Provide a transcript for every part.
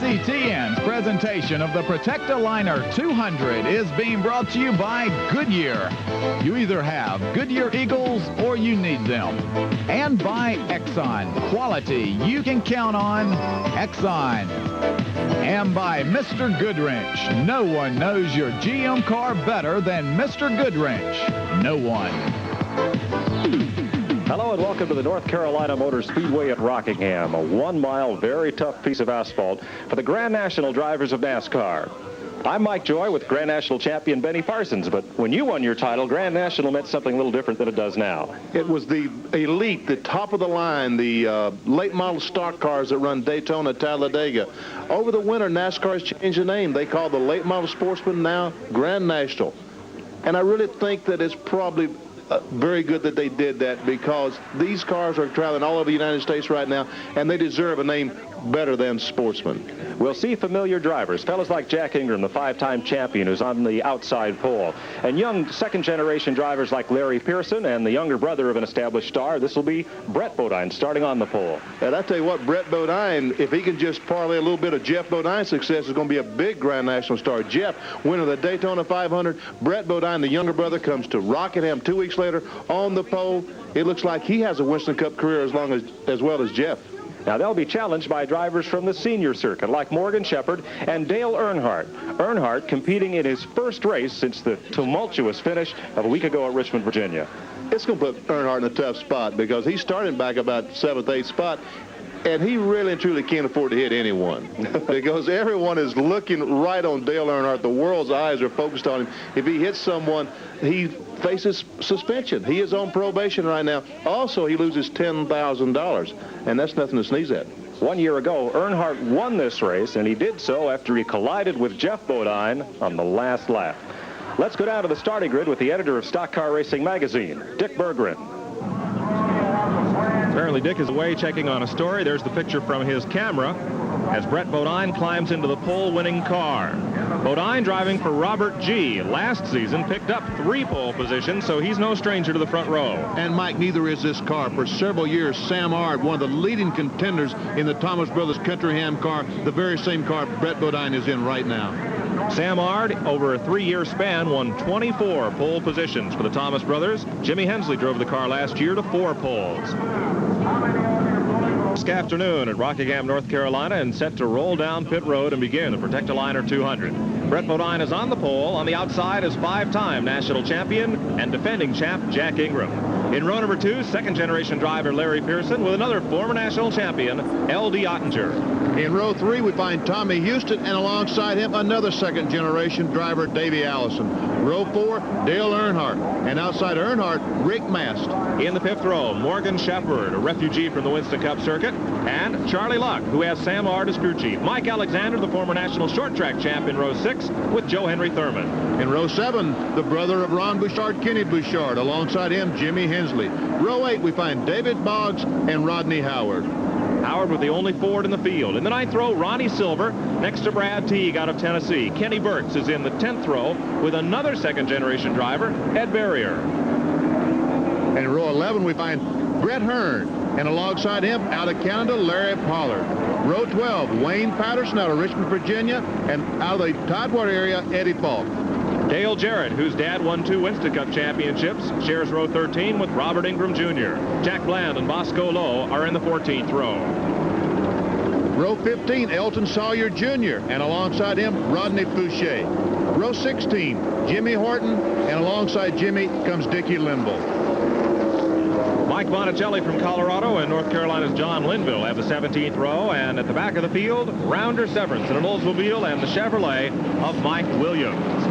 SCTN's presentation of the Protecta Liner 200 is being brought to you by Goodyear. You either have Goodyear Eagles or you need them. And by Exxon. Quality you can count on. Exxon. And by Mr. Goodwrench. No one knows your GM car better than Mr. Goodwrench. No one. Hello and welcome to the North Carolina Motor Speedway at Rockingham, a 1 mile, very tough piece of asphalt for the Grand National drivers of NASCAR. I'm Mike Joy with Grand National champion Benny Parsons, but when you won your title, Grand National meant something a little different than it does now. It was the elite, the top of the line, the late model stock cars that run Daytona, Talladega. Over the winter, NASCAR has changed the name. They call the late model Sportsman now Grand National. And I really think that it's probably very good that they did that, because these cars are traveling all over the United States right now, and they deserve a name better than Sportsman. We'll see familiar drivers, fellas like Jack Ingram, the 5-time champion who's on the outside pole, and young second-generation drivers like Larry Pearson and the younger brother of an established star. This will be Brett Bodine starting on the pole. And I tell you what, Brett Bodine, if he can just parlay a little bit of Jeff Bodine's success, is going to be a big Grand National star. Jeff, winner of the Daytona 500. Brett Bodine, the younger brother, comes to Rockingham 2 weeks later on the pole. It looks like he has a Winston Cup career as well as Jeff. Now, they'll be challenged by drivers from the senior circuit, like Morgan Shepherd and Dale Earnhardt. Earnhardt competing in his first race since the tumultuous finish of a week ago at Richmond, Virginia. It's going to put Earnhardt in a tough spot, because he's starting back about 7th, 8th spot, and he really and truly can't afford to hit anyone, because everyone is looking right on Dale Earnhardt. The world's eyes are focused on him. If he hits someone, he faces suspension. He is on probation right now. Also, he loses $10,000, and that's nothing to sneeze at. 1 year ago, Earnhardt won this race, and he did so after he collided with Jeff Bodine on the last lap. Let's go down to the starting grid with the editor of Stock Car Racing magazine, Dick Berggren. Apparently Dick is away checking on a story. There's the picture from his camera as Brett Bodine climbs into the pole-winning car. Bodine, driving for Robert G., last season picked up 3 pole positions, so he's no stranger to the front row. And Mike, neither is this car. For several years, Sam Ard, one of the leading contenders in the Thomas Brothers Country Ham car, the very same car Brett Bodine is in right now. Sam Ard, over a 3-year span, won 24 pole positions for the Thomas Brothers. Jimmy Hensley drove the car last year to 4 poles. This afternoon at Rockingham, North Carolina, and set to roll down pit road and begin the Protecta Liner 200. Brett Bodine is on the pole. On the outside is 5-time national champion and defending champ Jack Ingram. In row number 2, second-generation driver Larry Pearson with another former national champion, L.D. Ottinger. In row 3, we find Tommy Houston, and alongside him, another second-generation driver, Davey Allison. Row 4, Dale Earnhardt, and outside Earnhardt, Rick Mast. In the 5th row, Morgan Shepherd, a refugee from the Winston Cup circuit, and Charlie Luck, who has Sam Ard as crew chief. Mike Alexander, the former national short track champ, in row 6 with Joe Henry Thurman. In row 7, the brother of Ron Bouchard, Kenny Bouchard. Alongside him, Jimmy Hensley. Row 8, we find David Boggs and Rodney Howard. Howard with the only Ford in the field. In the 9th row, Ronnie Silver next to Brad Teague out of Tennessee. Kenny Burks is in the 10th row with another second-generation driver, Ed Barrier. And in row 11, we find Brett Hearn, and alongside him, out of Canada, Larry Pollard. Row 12, Wayne Patterson out of Richmond, Virginia, and out of the Tidewater area, Eddie Falk. Dale Jarrett, whose dad won 2 Winston Cup championships, shares row 13 with Robert Ingram Jr. Jack Bland and Bosco Lowe are in the 14th row. Row 15, Elton Sawyer Jr., and alongside him, Rodney Fouché. Row 16, Jimmy Horton, and alongside Jimmy comes Dickie Linville. Mike Bonicelli from Colorado and North Carolina's John Linville have the 17th row, and at the back of the field, Rounder Severance in an Oldsmobile and the Chevrolet of Mike Williams.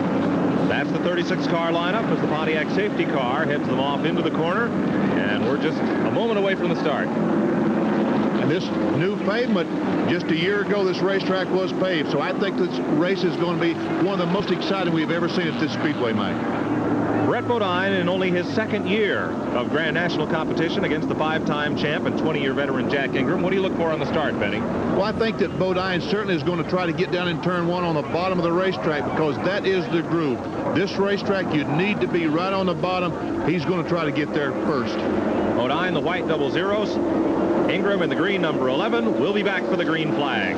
That's the 36 car lineup as the Pontiac safety car heads them off into the corner, and we're just a moment away from the start. And this new pavement, just a year ago, this racetrack was paved, so I think this race is going to be one of the most exciting we've ever seen at this speedway, Mike. Brett Bodine, in only his 2nd year of Grand National competition against the 5-time champ and 20-year veteran Jack Ingram. What do you look for on the start, Benny? Well, I think that Bodine certainly is going to try to get down in turn 1 on the bottom of the racetrack, because that is the groove. This racetrack, you need to be right on the bottom. He's going to try to get there first. Bodine, the white 00s. Ingram in the green number 11. We'll be back for the green flag.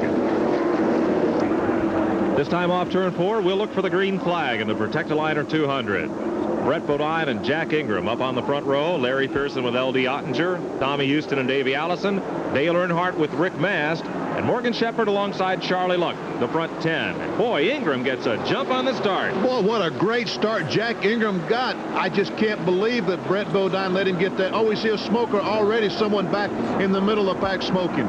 This time off turn 4, we'll look for the green flag in the Protecta Liner 200. Brett Bodine and Jack Ingram up on the front row. Larry Pearson with L.D. Ottinger, Tommy Houston and Davey Allison, Dale Earnhardt with Rick Mast, and Morgan Shepherd alongside Charlie Luck, the front 10. And boy, Ingram gets a jump on the start. Boy, what a great start Jack Ingram got. I just can't believe that Brett Bodine let him get that. Oh, we see a smoker already, someone back in the middle of the pack smoking.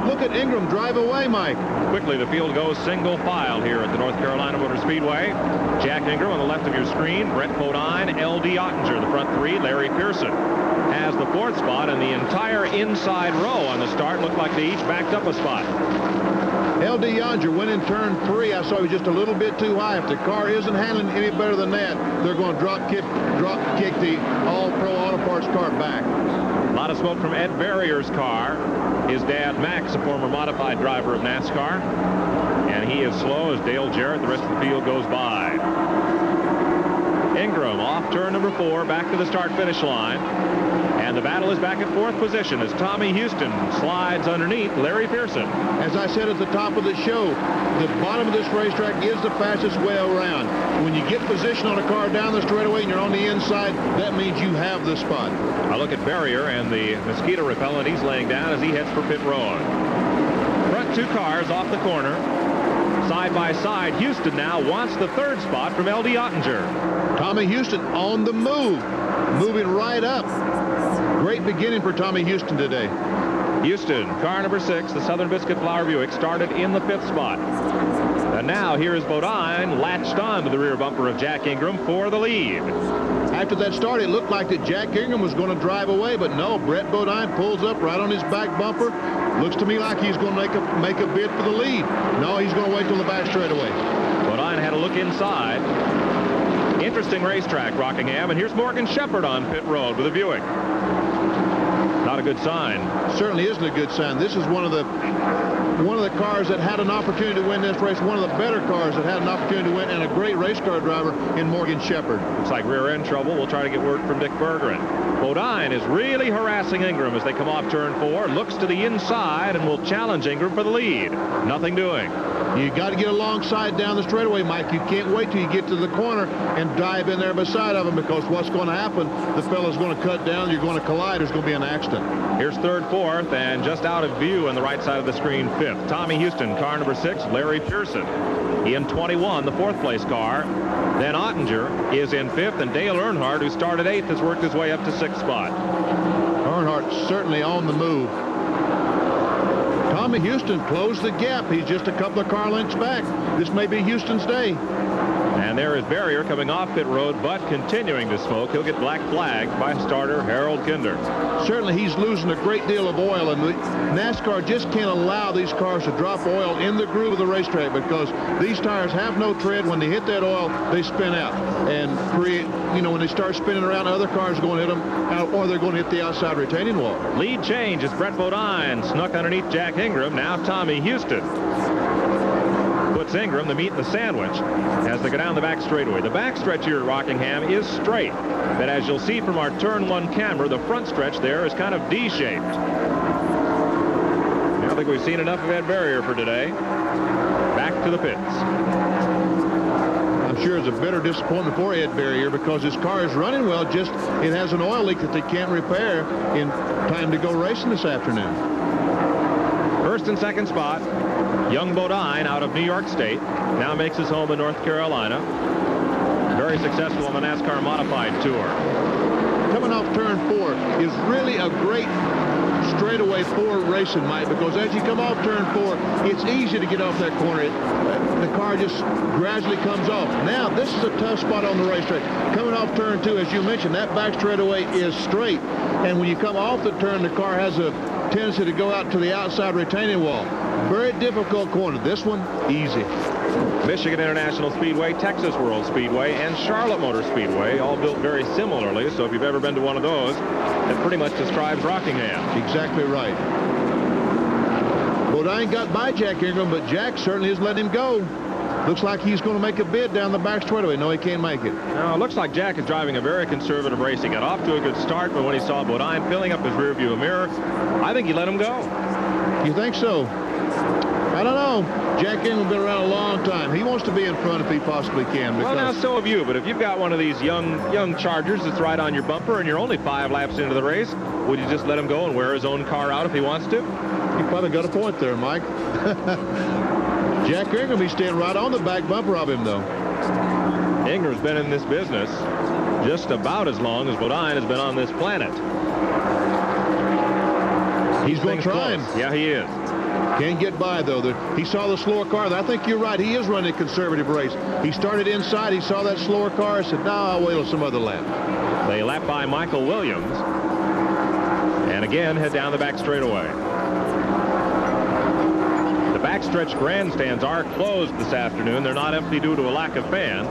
Look at Ingram drive away, Mike. Quickly, the field goes single file here at the North Carolina Motor Speedway. Jack Ingram on the left of your screen, Brett Bodine, L.D. Ottinger, the front 3, Larry Pearson has the 4th spot, and the entire inside row on the start looked like they each backed up a spot. L.D. Ottinger went in turn 3. I saw he was just a little bit too high. If the car isn't handling any better than that, they're going to drop kick the All-Pro Auto Parts car back. A lot of smoke from Ed Barrier's car. His dad, Max, a former modified driver of NASCAR. And he is slow as Dale Jarrett. The rest of the field goes by. Ingram off turn number 4, back to the start-finish line. And the battle is back at 4th position as Tommy Houston slides underneath Larry Pearson. As I said at the top of the show, the bottom of this racetrack is the fastest way around. When you get position on a car down the straightaway and you're on the inside, that means you have the spot. I look at Barrier and the mosquito repellent he's laying down as he heads for pit road. Front 2 cars off the corner. Side by side, Houston now wants the 3rd spot from L.D. Ottinger. Tommy Houston on the move, moving right up. Great beginning for Tommy Houston today. Houston, car number 6, the Southern Biscuit Flour Buick, started in the 5th spot. And now here is Bodine latched on to the rear bumper of Jack Ingram for the lead. After that start, it looked like that Jack Ingram was going to drive away, but no, Brett Bodine pulls up right on his back bumper. Looks to me like he's going to make a bid for the lead. No, he's going to wait till the back straightaway. Bodine had a look inside. Interesting racetrack, Rockingham, and here's Morgan Shepherd on pit road with a Buick. Not a good sign. Certainly isn't a good sign. This is one of the cars that had an opportunity to win this race, one of the better cars that had an opportunity to win, and a great race car driver in Morgan Shepherd. Looks like rear end trouble. We'll try to get word from Dick Bergeron. Bodine is really harassing Ingram as they come off turn 4, looks to the inside and will challenge Ingram for the lead. Nothing doing. You got to get alongside down the straightaway, Mike. You can't wait till you get to the corner and dive in there beside of him, because what's going to happen, the fella's going to cut down, you're going to collide, there's going to be an accident. Here's 3rd, 4th, and just out of view on the right side of the screen, 5th. Tommy Houston, car number 6, Larry Pearson. In 21, the 4th place car. Then Ottinger is in 5th, and Dale Earnhardt, who started 8th, has worked his way up to 6th spot. Earnhardt certainly on the move. Tommy Houston closed the gap. He's just a couple of car lengths back. This may be Houston's day. And there is Barrier coming off pit road, but continuing to smoke. He'll get black flagged by starter Harold Kinder. Certainly he's losing a great deal of oil, and NASCAR just can't allow these cars to drop oil in the groove of the racetrack, because these tires have no tread. When they hit that oil, they spin out and create, when they start spinning around, other cars are going to hit them, or they're going to hit the outside retaining wall. Lead change as Brett Bodine snuck underneath Jack Ingram. Now Tommy Houston puts Ingram, the meat in the sandwich, as they go down the back straightaway. The back stretch here at Rockingham is straight, but as you'll see from our turn 1 camera, the front stretch there is kind of D-shaped. I don't think we've seen enough of Ed Barrier for today. Back to the pits. I'm sure it's a bitter disappointment for Ed Barrier, because his car is running well, just it has an oil leak that they can't repair in time to go racing this afternoon. 1st and 2nd spot, young Bodine out of New York State, now makes his home in North Carolina. Very successful on the NASCAR Modified Tour. Coming off turn 4 is really a great straightaway for racing, Mike, because as you come off turn 4, it's easy to get off that corner. The car just gradually comes off. Now, this is a tough spot on the racetrack. Coming off turn 2, as you mentioned, that back straightaway is straight, and when you come off the turn, the car has a tendency to go out to the outside retaining wall. Very difficult corner. This one, easy. Michigan International Speedway, Texas World Speedway, and Charlotte Motor Speedway, all built very similarly, so if you've ever been to one of those, it pretty much describes Rockingham. Exactly right. Bodine got by Jack Ingram, but Jack certainly has let him go. Looks like he's going to make a bid down the back straightaway. No, he can't make it. Now, it looks like Jack is driving a very conservative race. He got off to a good start, but when he saw Bodine filling up his rearview mirror, I think he let him go. You think so? I don't know. Jack Ingram's been around a long time. He wants to be in front if he possibly can. Well, now, so have you. But if you've got one of these young Chargers that's right on your bumper and you're only 5 laps into the race, would you just let him go and wear his own car out if he wants to? You probably got a point there, Mike. Jack Ingram, he's staying right on the back bumper of him, though. Ingram's been in this business just about as long as Bodine has been on this planet. He's going to try him. Yeah, he is. Can't get by, though. He saw the slower car. I think you're right. He is running a conservative race. He started inside. He saw that slower car. Said, no, I'll wait till some other lap. They lap by Michael Williams. And again, head down the back straightaway. The backstretch grandstands are closed this afternoon. They're not empty due to a lack of fans.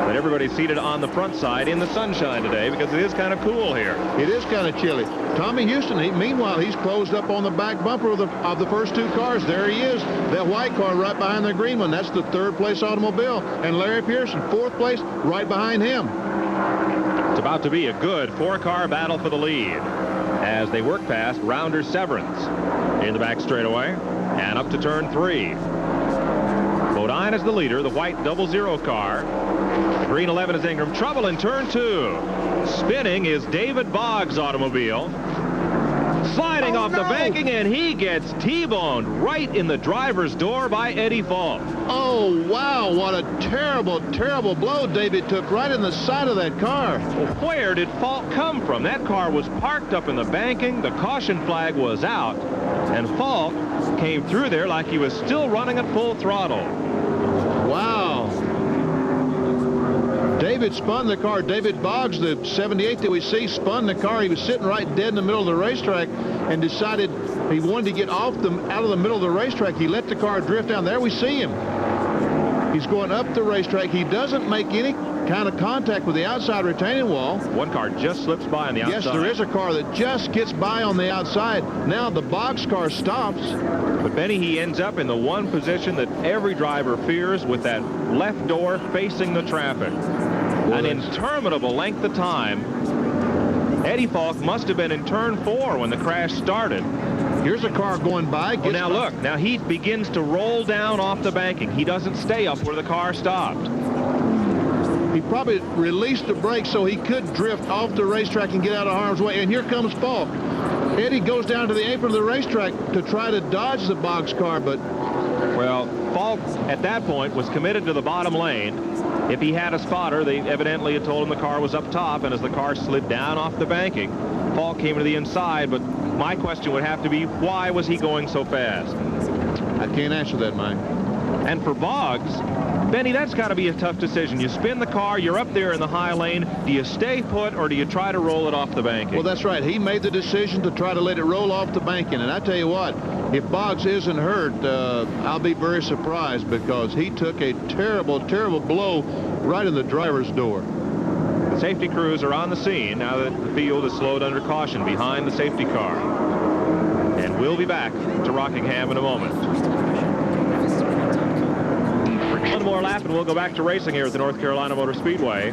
But everybody's seated on the front side in the sunshine today because it is kind of cool here. It is kind of chilly. Tommy Houston, meanwhile, he's closed up on the back bumper of the first 2 cars. There he is. That white car right behind the green one. That's the 3rd place automobile. And Larry Pearson, 4th place, right behind him. It's about to be a good 4-car battle for the lead as they work past Rounder Severance in the back straightaway and up to turn 3. Bodine is the leader, the white 00 car. The green 11 is Ingram. Trouble in turn 2. Spinning is David Boggs' automobile. Sliding off the banking, and he gets T-boned right in the driver's door by Eddie Falk. Oh, wow. What a terrible, terrible blow David took right in the side of that car. Well, where did Falk come from? That car was parked up in the banking. The caution flag was out, and Falk came through there like he was still running at full throttle. Wow. David spun the car. David Boggs, the 78 that we see, spun the car. He was sitting right dead in the middle of the racetrack and decided he wanted to get out of the middle of the racetrack. He let the car drift down. There we see him. He's going up the racetrack. He doesn't make any kind of contact with the outside retaining wall. One car just slips by on the outside. Yes, there is a car that just gets by on the outside. Now the Boggs car stops. But Benny, he ends up in the one position that every driver fears, with that left door facing the traffic. An interminable length of time. Eddie Falk must have been in turn 4 when the crash started. Here's a car going by. Oh, now look. Now he begins to roll down off the banking. He doesn't stay up where the car stopped. He probably released the brakes so he could drift off the racetrack and get out of harm's way. And here comes Falk. Eddie goes down to the apron of the racetrack to try to dodge the Boggs car, but... Well, Falk, at that point, was committed to the bottom lane. If he had a spotter, they evidently had told him the car was up top, and as the car slid down off the banking, Falk came to the inside. But my question would have to be, why was he going so fast? I can't answer that, Mike. And for Boggs, Benny, that's got to be a tough decision. You spin the car, you're up there in the high lane. Do you stay put, or do you try to roll it off the banking? Well, that's right. He made the decision to try to let it roll off the banking. And I tell you what, if Boggs isn't hurt, I'll be very surprised, because he took a terrible, terrible blow right in the driver's door. The safety crews are on the scene now that the field is slowed under caution behind the safety car. And we'll be back to Rockingham in a moment. One more lap and we'll go back to racing here at the North Carolina Motor Speedway.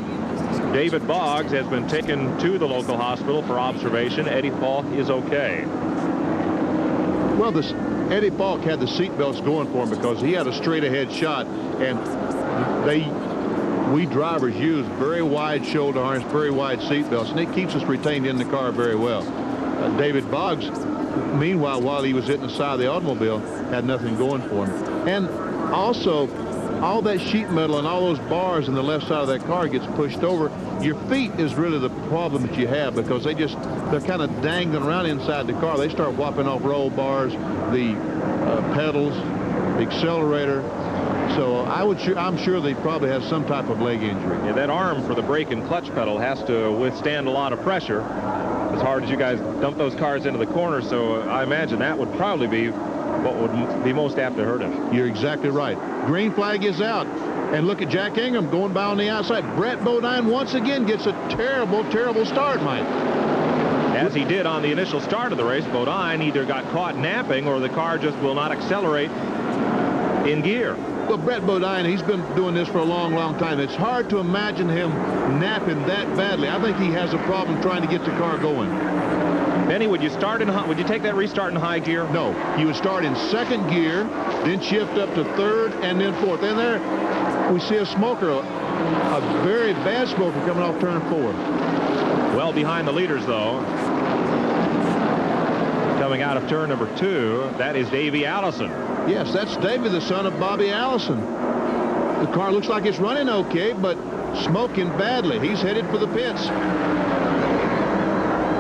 David Boggs has been taken to the local hospital for observation. Eddie Falk is okay. Well, Eddie Falk had the seat belts going for him because he had a straight ahead shot, and we drivers use very wide shoulder harness, very wide seat belts, and it keeps us retained in the car very well. David Boggs, meanwhile, while he was hitting the side of the automobile, had nothing going for him. And also, all that sheet metal and all those bars in the left side of that car gets pushed over. Your feet is really the problem that you have, because they're kind of dangling around inside the car. They start whopping off roll bars, the pedals, the accelerator. So I'm sure they probably have some type of leg injury. Yeah, that arm for the brake and clutch pedal has to withstand a lot of pressure, as hard as you guys dump those cars into the corner. So I imagine that would probably be what would be most apt to hurt him. You're exactly right. Green flag is out. And look at Jack Ingram going by on the outside. Brett Bodine once again gets a terrible, terrible start, Mike. As he did on the initial start of the race, Bodine either got caught napping or the car just will not accelerate in gear. Well, Brett Bodine, he's been doing this for a long, long time. It's hard to imagine him napping that badly. I think he has a problem trying to get the car going. Benny, would you take that restart in high gear? No, you would start in second gear, then shift up to third and then fourth. And there we see a smoker, a very bad smoker coming off turn 4. Well behind the leaders, though. Coming out of turn number 2, that is Davey Allison. Yes, that's Davey, the son of Bobby Allison. The car looks like it's running okay, but smoking badly. He's headed for the pits.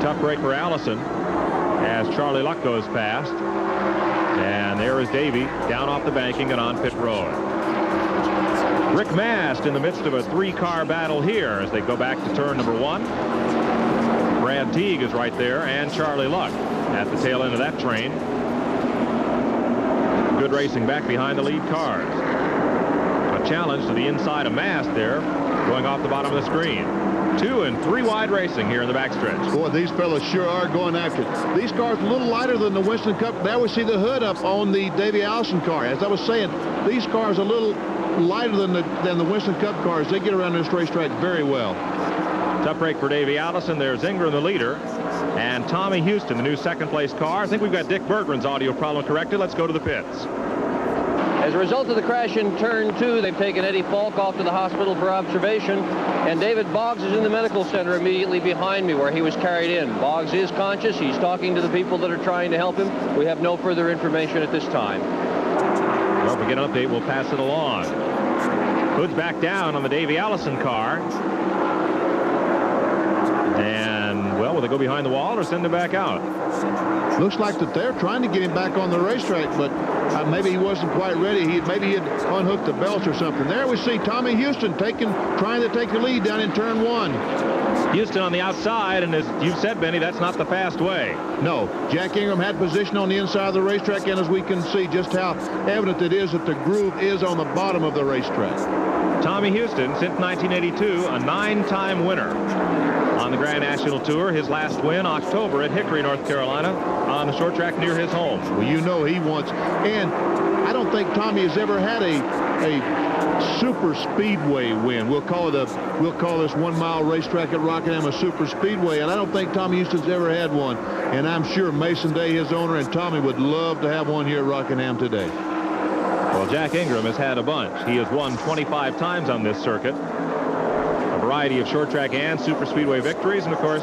Tough break for Allison as Charlie Luck goes past. And there is Davey down off the banking and on pit road. Rick Mast in the midst of a 3-car battle here as they go back to turn number 1. Brad Teague is right there, and Charlie Luck at the tail end of that train. Good racing back behind the lead cars. A challenge to the inside of Mast there, going off the bottom of the screen. 2 and 3 wide racing here in the backstretch. Boy, these fellas sure are going after it. These cars a little lighter than the Winston Cup. There we see the hood up on the Davey Allison car. As I was saying, these cars are a little lighter than the Winston Cup cars. They get around this racetrack very well. Tough break for Davey Allison. There's Ingram, the leader, and Tommy Houston, the new second-place car. I think we've got Dick Bergman's audio problem corrected. Let's go to the pits. As a result of the crash in turn 2, they've taken Eddie Falk off to the hospital for observation, and David Boggs is in the medical center immediately behind me where he was carried in. Boggs is conscious. He's talking to the people that are trying to help him. We have no further information at this time. Well, if we get an update, we'll pass it along. Hood's back down on the Davey Allison car. And, well, will they go behind the wall or send him back out? Looks like that they're trying to get him back on the racetrack, but maybe he wasn't quite ready. Maybe he had unhooked the belts or something. There we see Tommy Houston trying to take the lead down in turn 1. Houston on the outside, and as you've said, Benny, that's not the fast way. No, Jack Ingram had position on the inside of the racetrack, and as we can see just how evident it is that the groove is on the bottom of the racetrack. Tommy Houston, since 1982, a 9-time winner on the Grand National Tour. His last win, October at Hickory, North Carolina, on the short track near his home. Well, you know he wants, and I don't think Tommy has ever had a super speedway win. We'll call this 1-mile racetrack at Rockingham a super speedway, and I don't think Tommy Houston's ever had one. And I'm sure Mason Day, his owner, and Tommy would love to have one here at Rockingham today. Well, Jack Ingram has had a bunch. He has won 25 times on this circuit. A variety of short track and super speedway victories, and of course,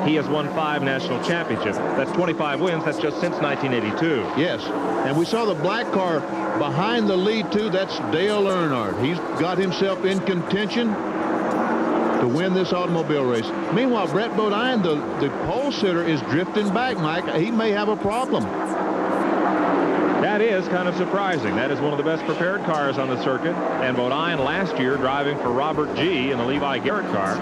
he has won 5 national championships. That's 25 wins. That's just since 1982. Yes, and we saw the black car behind the lead, too. That's Dale Earnhardt. He's got himself in contention to win this automobile race. Meanwhile, Brett Bodine, the pole sitter, is drifting back, Mike. He may have a problem. That is kind of surprising. That is one of the best prepared cars on the circuit. And Bodine last year, driving for Robert G. in the Levi Garrett car,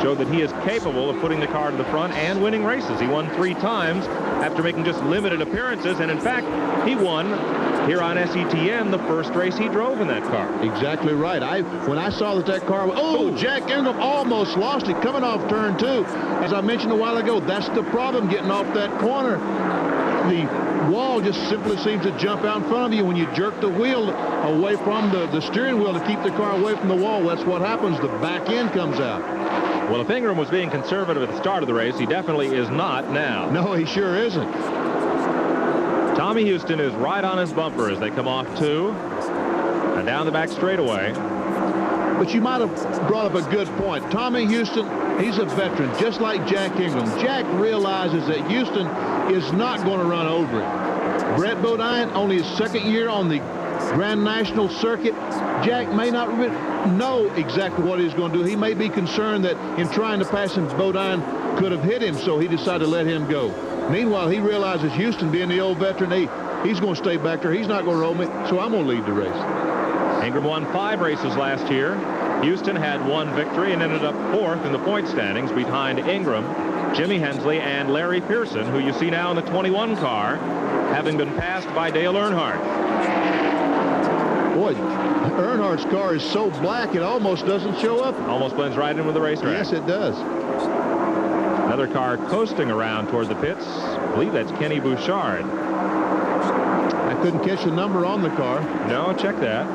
showed that he is capable of putting the car to the front and winning races. He won 3 times after making just limited appearances. And in fact, he won here on SETN the first race he drove in that car. Exactly right. When I saw that car, Jack Ingram almost lost it coming off turn 2. As I mentioned a while ago, that's the problem getting off that corner. The wall just simply seems to jump out in front of you when you jerk the wheel away from the steering wheel to keep the car away from the wall. That's what happens. The back end comes out. Well, if Ingram was being conservative at the start of the race, he definitely is not now. No, he sure isn't. Tommy Houston is right on his bumper as they come off 2 and down the back straightaway. But you might have brought up a good point. Tommy Houston, he's a veteran, just like Jack Ingram. Jack realizes that Houston is not going to run over it. Brett Bodine, only his second year on the Grand National circuit. Jack may not know exactly what he's going to do. He may be concerned that in trying to pass him, Bodine could have hit him, so he decided to let him go. Meanwhile, he realizes Houston, being the old veteran, he's going to stay back there. He's not going to roll me, so I'm going to lead the race. Ingram won 5 races last year. Houston had 1 victory and ended up 4th in the point standings behind Ingram, Jimmy Hensley, and Larry Pearson, who you see now in the 21 car, having been passed by Dale Earnhardt. Boy, Earnhardt's car is so black it almost doesn't show up. Almost blends right in with the racetrack. Yes, it does. Another car coasting around toward the pits. I believe that's Kenny Bouchard. I couldn't catch the number on the car. No, check that.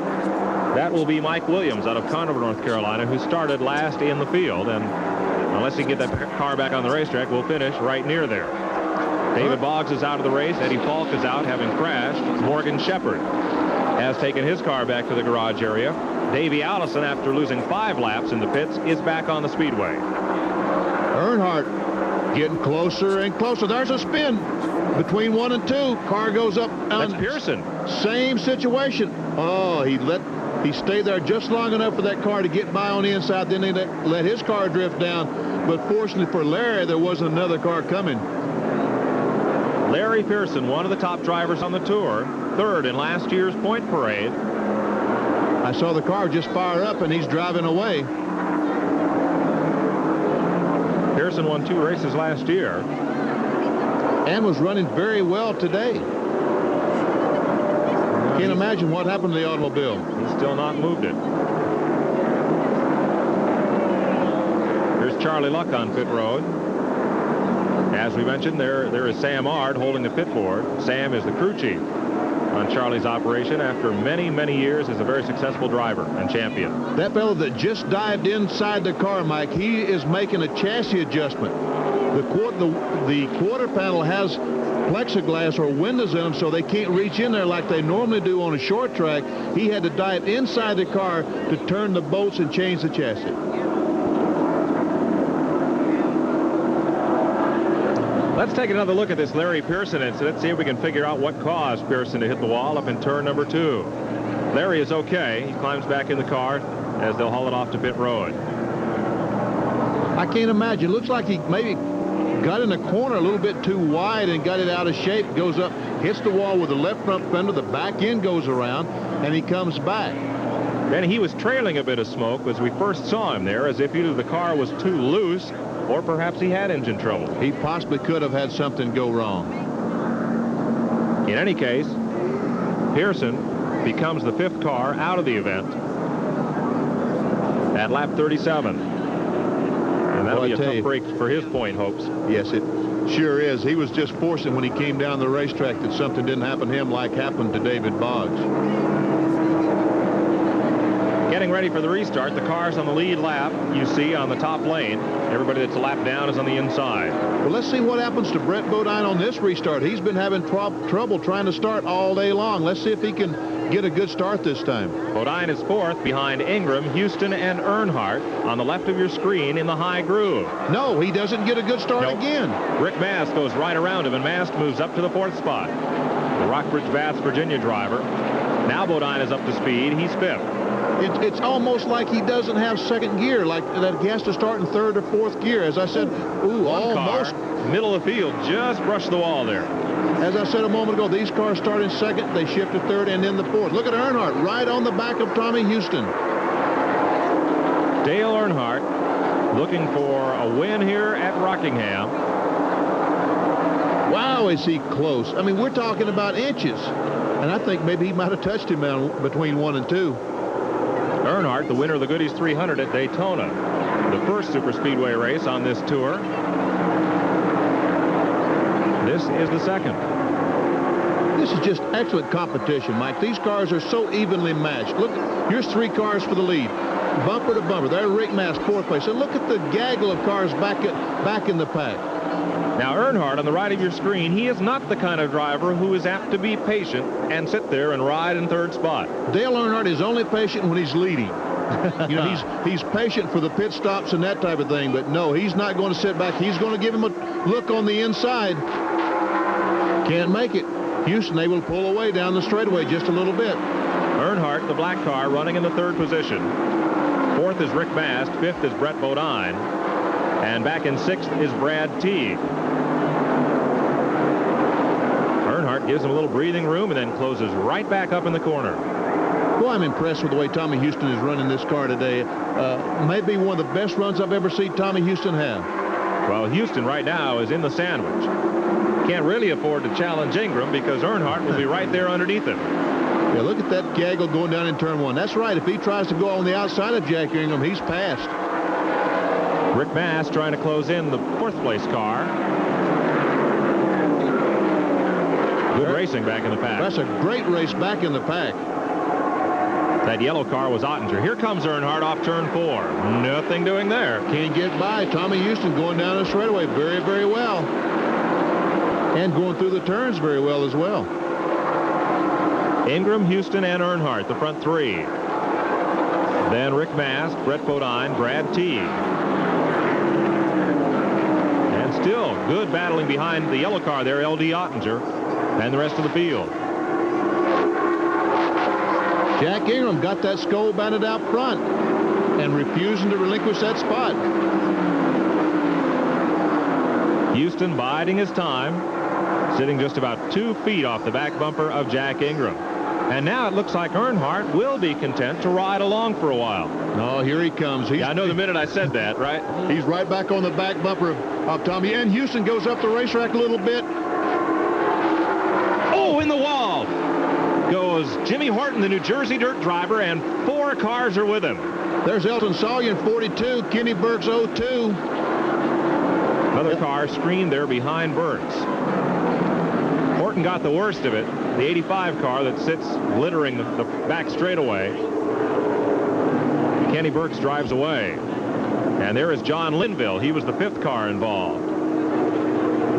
That will be Mike Williams out of Conover, North Carolina, who started last in the field. And unless he can get that car back on the racetrack, will finish right near there. David Boggs is out of the race. Eddie Falk is out, having crashed. Morgan Shepherd has taken his car back to the garage area. Davey Allison, after losing 5 laps in the pits, is back on the speedway. Earnhardt getting closer and closer. There's a spin between 1 and 2. Car goes up. That's Pearson. Same situation. Oh, he stayed there just long enough for that car to get by on the inside. Then he let his car drift down. But fortunately for Larry, there wasn't another car coming. Larry Pearson, one of the top drivers on the tour, 3rd in last year's point parade. I saw the car just fire up, and he's driving away. Pearson won 2 races last year. And was running very well today. Can't imagine what happened to the automobile. He's still not moved it. Here's Charlie Luck on pit road. As we mentioned, there is Sam Ard holding the pit board. Sam is the crew chief on Charlie's operation after many, many years as a very successful driver and champion. That fellow that just dived inside the car, Mike, he is making a chassis adjustment. The quarter panel has plexiglass or windows in them, so they can't reach in there like they normally do on a short track. He had to dive inside the car to turn the bolts and change the chassis. Let's take another look at this Larry Pearson incident, see if we can figure out what caused Pearson to hit the wall up in turn number 2. Larry is okay. He climbs back in the car as they'll haul it off to pit road. I can't imagine. Looks like he maybe got in the corner a little bit too wide and got it out of shape. Goes up, hits the wall with the left front fender. The back end goes around, and he comes back. And he was trailing a bit of smoke as we first saw him there, as if either the car was too loose or perhaps he had engine trouble. He possibly could have had something go wrong. In any case, Pearson becomes the 5th car out of the event at lap 37. And that'll be a tough break for his point hopes. Yes, it sure is. He was just forcing when he came down the racetrack that something didn't happen to him like happened to David Boggs. Getting ready for the restart. The car's on the lead lap, you see, on the top lane. Everybody that's a lap down is on the inside. Well, let's see what happens to Brett Bodine on this restart. He's been having trouble trying to start all day long. Let's see if he can get a good start this time. Bodine is 4th behind Ingram, Houston, and Earnhardt on the left of your screen in the high groove. No, he doesn't get a good start again. Rick Mast goes right around him, and Mast moves up to the 4th spot. The Rockbridge Baths, Virginia driver. Now Bodine is up to speed. He's 5th. It's almost like he doesn't have second gear, like that he has to start in 3rd or 4th gear. As I said, almost. Car, middle of the field, just brushed the wall there. As I said a moment ago, these cars start in 2nd, they shift to 3rd, and then the 4th. Look at Earnhardt right on the back of Tommy Houston. Dale Earnhardt looking for a win here at Rockingham. Wow, is he close. I mean, we're talking about inches. And I think maybe he might have touched him between 1 and 2. Earnhardt, the winner of the Goodies 300 at Daytona, the first superspeedway race on this tour. This is the 2nd. This is just excellent competition, Mike. These cars are so evenly matched. Look, here's 3 cars for the lead, bumper to bumper. There's Rick Mast, 4th place. And look at the gaggle of cars back in the pack. Now, Earnhardt on the right of your screen, he is not the kind of driver who is apt to be patient and sit there and ride in 3rd spot. Dale Earnhardt is only patient when he's leading. You know, he's patient for the pit stops and that type of thing, but no, he's not going to sit back. He's going to give him a look on the inside. Can't make it. Houston able to pull away down the straightaway just a little bit. Earnhardt, the black car, running in the 3rd position. 4th is Rick Mast. 5th is Brett Bodine. And back in 6th is Brad Teague. Earnhardt gives him a little breathing room and then closes right back up in the corner. Well, I'm impressed with the way Tommy Houston is running this car today. Maybe one of the best runs I've ever seen Tommy Houston have. Well, Houston right now is in the sandwich. Can't really afford to challenge Ingram because Earnhardt will be right there underneath him. Yeah, look at that gaggle going down in turn 1. That's right. If he tries to go on the outside of Jack Ingram, he's passed. Rick Mast trying to close in the 4th place car. Good racing back in the pack. That's a great race back in the pack. That yellow car was Ottinger. Here comes Earnhardt off turn 4. Nothing doing there. Can't get by. Tommy Houston going down the straightaway very, very well. And going through the turns very well as well. Ingram, Houston, and Earnhardt, the front 3. Then Rick Mast, Brett Bodine, Brad Teague. And still good battling behind the yellow car there, L.D. Ottinger, and the rest of the field. Jack Ingram got that skull banded out front and refusing to relinquish that spot. Houston biding his time, sitting just about 2 feet off the back bumper of Jack Ingram. And now it looks like Earnhardt will be content to ride along for a while. Oh, here he comes. Yeah, I know the minute I said that, right? He's right back on the back bumper of Tommy. And Houston goes up the racetrack a little bit. Oh, in the wall goes Jimmy Horton, the New Jersey dirt driver, and 4 cars are with him. There's Elton Sawyer in 42, Kenny Burke's 02. Another car screened there behind Burks. Horton got the worst of it, the 85 car that sits littering the back straightaway. Kenny Burks drives away. And there is John Linville. He was the 5th car involved.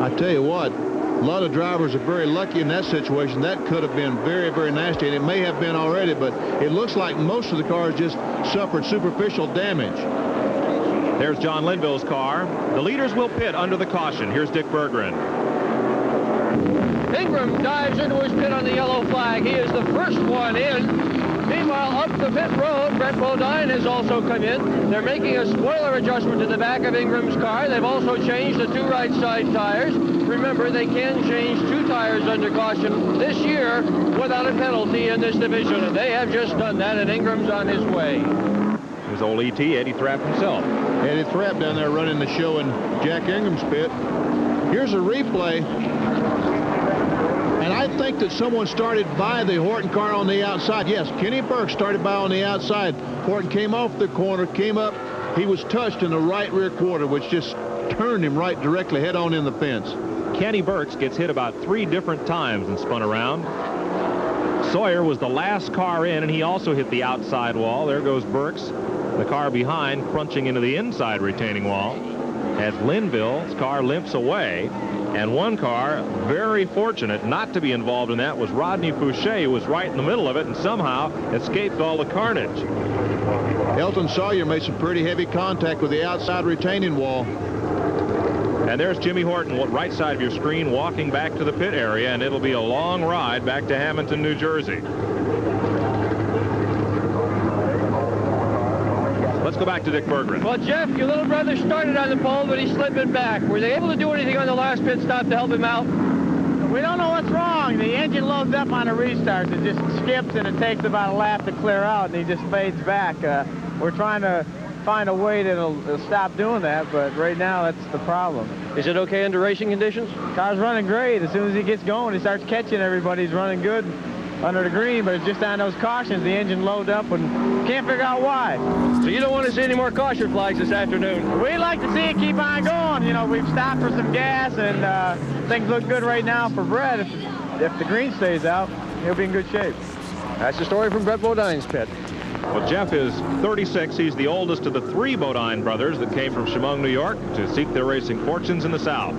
I tell you what, a lot of drivers are very lucky in that situation. That could have been very, very nasty, and it may have been already, but it looks like most of the cars just suffered superficial damage. There's John Linville's car. The leaders will pit under the caution. Here's Dick Berggren. Ingram dives into his pit on the yellow flag. He is the first one in. Meanwhile, up the pit road, Brett Bodine has also come in. They're making a spoiler adjustment to the back of Ingram's car. They've also changed the 2 right side tires. Remember, they can change 2 tires under caution this year without a penalty in this division, and they have just done that, and Ingram's on his way. His old ET, Eddie Thrapp himself. Eddie Thrapp down there running the show in Jack Ingram's pit. Here's a replay. And I think that someone started by the Horton car on the outside. Yes, Kenny Burke started by on the outside. Horton came off the corner, came up. He was touched in the right rear quarter, which just turned him right directly head on in the fence. Kenny Burks gets hit about 3 different times and spun around. Sawyer was the last car in, and he also hit the outside wall. There goes Burks, the car behind, crunching into the inside retaining wall. As Linville's car limps away, and one car, very fortunate not to be involved in that, was Rodney Fouché, who was right in the middle of it and somehow escaped all the carnage. Elton Sawyer made some pretty heavy contact with the outside retaining wall. And there's Jimmy Horton, right side of your screen, walking back to the pit area, and it'll be a long ride back to Hamilton, New Jersey. Let's go back to Dick Berggren. Well, Jeff, your little brother started on the pole, but he's slipping back. Were they able to do anything on the last pit stop to help him out? We don't know what's wrong. The engine loads up on a restart. It just skips, and it takes about a lap to clear out, and he just fades back. We're trying to find a way that'll stop doing that, but right now that's the problem. Is it okay under racing conditions? Car's running great. As soon as he gets going, he starts catching everybody. He's running good under the green, but it's just on those cautions. The engine loads up, and can't figure out why. So you don't want to see any more caution flags this afternoon? We'd like to see it keep on going. You know, we've stopped for some gas, and things look good right now for Brett. If the green stays out, he'll be in good shape. That's the story from Brett Bodine's pit. Well, Jeff is 36. He's the oldest of the 3 Bodine brothers that came from Chemung, New York to seek their racing fortunes in the South.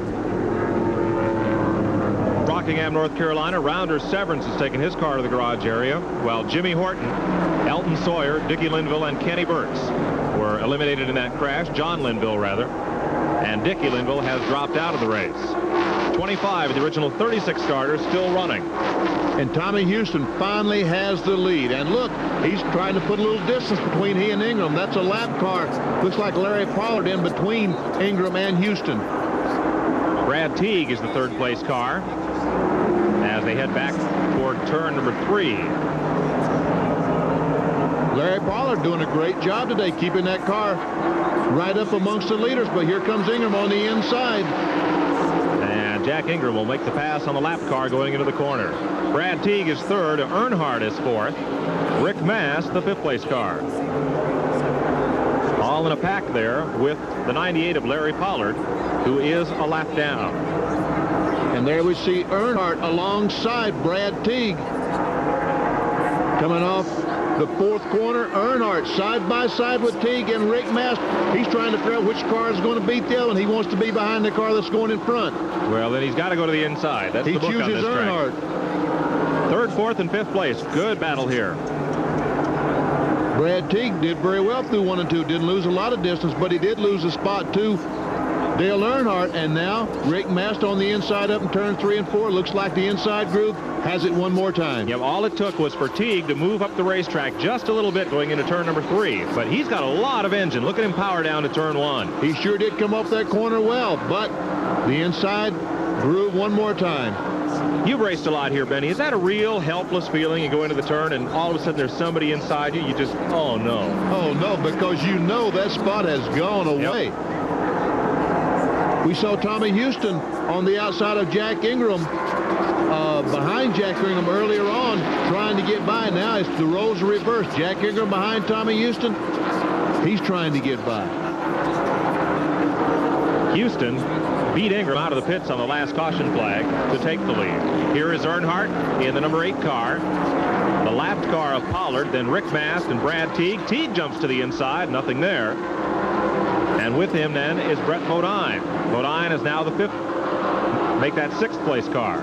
Rockingham, North Carolina, Rounder Severance has taken his car to the garage area, while Jimmy Horton, Elton Sawyer, Dickie Linville, and Kenny Burks were eliminated in that crash. John Linville, rather. And Dickie Linville has dropped out of the race. 25 of the original 36 starters still running. And Tommy Houston finally has the lead. And look, he's trying to put a little distance between he and Ingram. That's a lap car. Looks like Larry Pollard in between Ingram and Houston. Brad Teague is the 3rd place car as they head back toward turn number 3. Larry Pollard doing a great job today, keeping that car right up amongst the leaders. But here comes Ingram on the inside. And Jack Ingram will make the pass on the lap car going into the corner. Brad Teague is 3rd. Earnhardt is 4th. Rick Mast, the 5th place car. All in a pack there with the 98 of Larry Pollard, who is a lap down. And there we see Earnhardt alongside Brad Teague. Coming off The fourth corner, Earnhardt side by side with Teague and Rick Mast. He's trying to figure out which car is going to beat the other one. He wants to be behind the car that's going in front. Well, then he's got to go to the inside. That's He the book on chooses this track. Earnhardt. Third, fourth, and fifth place. Good battle here. Brad Teague did very well through 1 and 2. Didn't lose a lot of distance, but he did lose a spot to Dale Earnhardt. And now Rick Mast on the inside up in turn 3 and 4. Looks like the inside group has it one more time. Yeah, all it took was for Teague to move up the racetrack just a little bit going into turn number 3. But he's got a lot of engine. Look at him power down to turn 1. He sure did come off that corner well, but the inside groove one more time. You've raced a lot here, Benny. Is that a real helpless feeling? You go into the turn and all of a sudden there's somebody inside you. You just, oh no. Oh no, because you know that spot has gone away. Yep. We saw Tommy Houston on the outside of Jack Ingram, behind Jack Ingram earlier on, trying to get by. Now it's the roles are reversed. Jack Ingram behind Tommy Houston. He's trying to get by. Houston beat Ingram out of the pits on the last caution flag to take the lead. Here is Earnhardt in the number 8 car. The lapped car of Pollard, then Rick Mast and Brad Teague. Teague jumps to the inside, nothing there. And with him then is Brett Bodine. Bodine is now the 5th, make that 6th place car.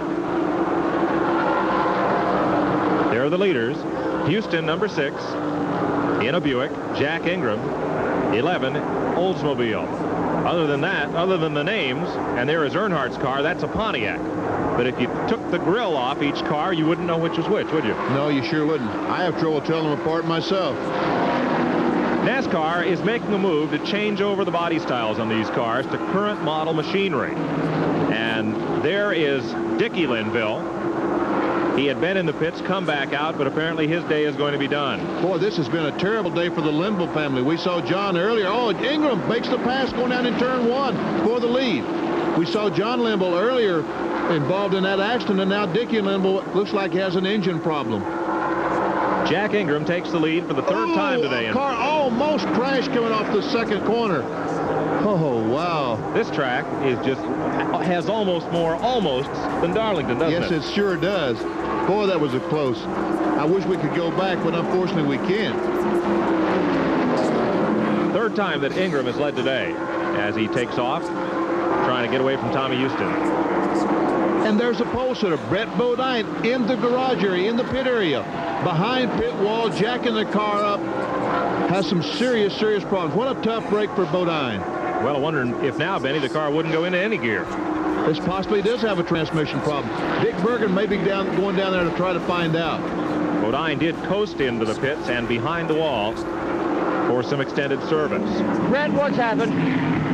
There are the leaders. Houston, number 6, in a Buick. Jack Ingram, 11, Oldsmobile. Other than that, other than the names, and there is Earnhardt's car, that's a Pontiac. But if you took the grill off each car, you wouldn't know which was which, would you? No, you sure wouldn't. I have trouble telling them apart myself. NASCAR is making a move to change over the body styles on these cars to current model machinery. And there is Dickie Linville. He had been in the pits, come back out, but apparently his day is going to be done. Boy, this has been a terrible day for the Linville family. We saw John earlier. Oh, Ingram makes the pass going down in turn 1 for the lead. We saw John Linville earlier involved in that accident, and now Dickie Linville looks like he has an engine problem. Jack Ingram takes the lead for the third time today. A car almost crashed coming off the second corner. Oh, wow. This track is just has almost more almosts than Darlington, doesn't it? Yes, it sure does. Boy, that was a close. I wish we could go back, but unfortunately we can't. Third time that Ingram has led today as he takes off, trying to get away from Tommy Houston. And there's a pole sitter, Brett Bodine, in the garage area, in the pit area. Behind pit wall, jacking the car up. Has some serious problems. What a tough break for Bodine. Well, I'm wondering if now, Benny, the car wouldn't go into any gear. This possibly does have a transmission problem. Dick Bergen may be going down there to try to find out. Bodine did coast into the pits and behind the wall for some extended service. Brett, what's happened?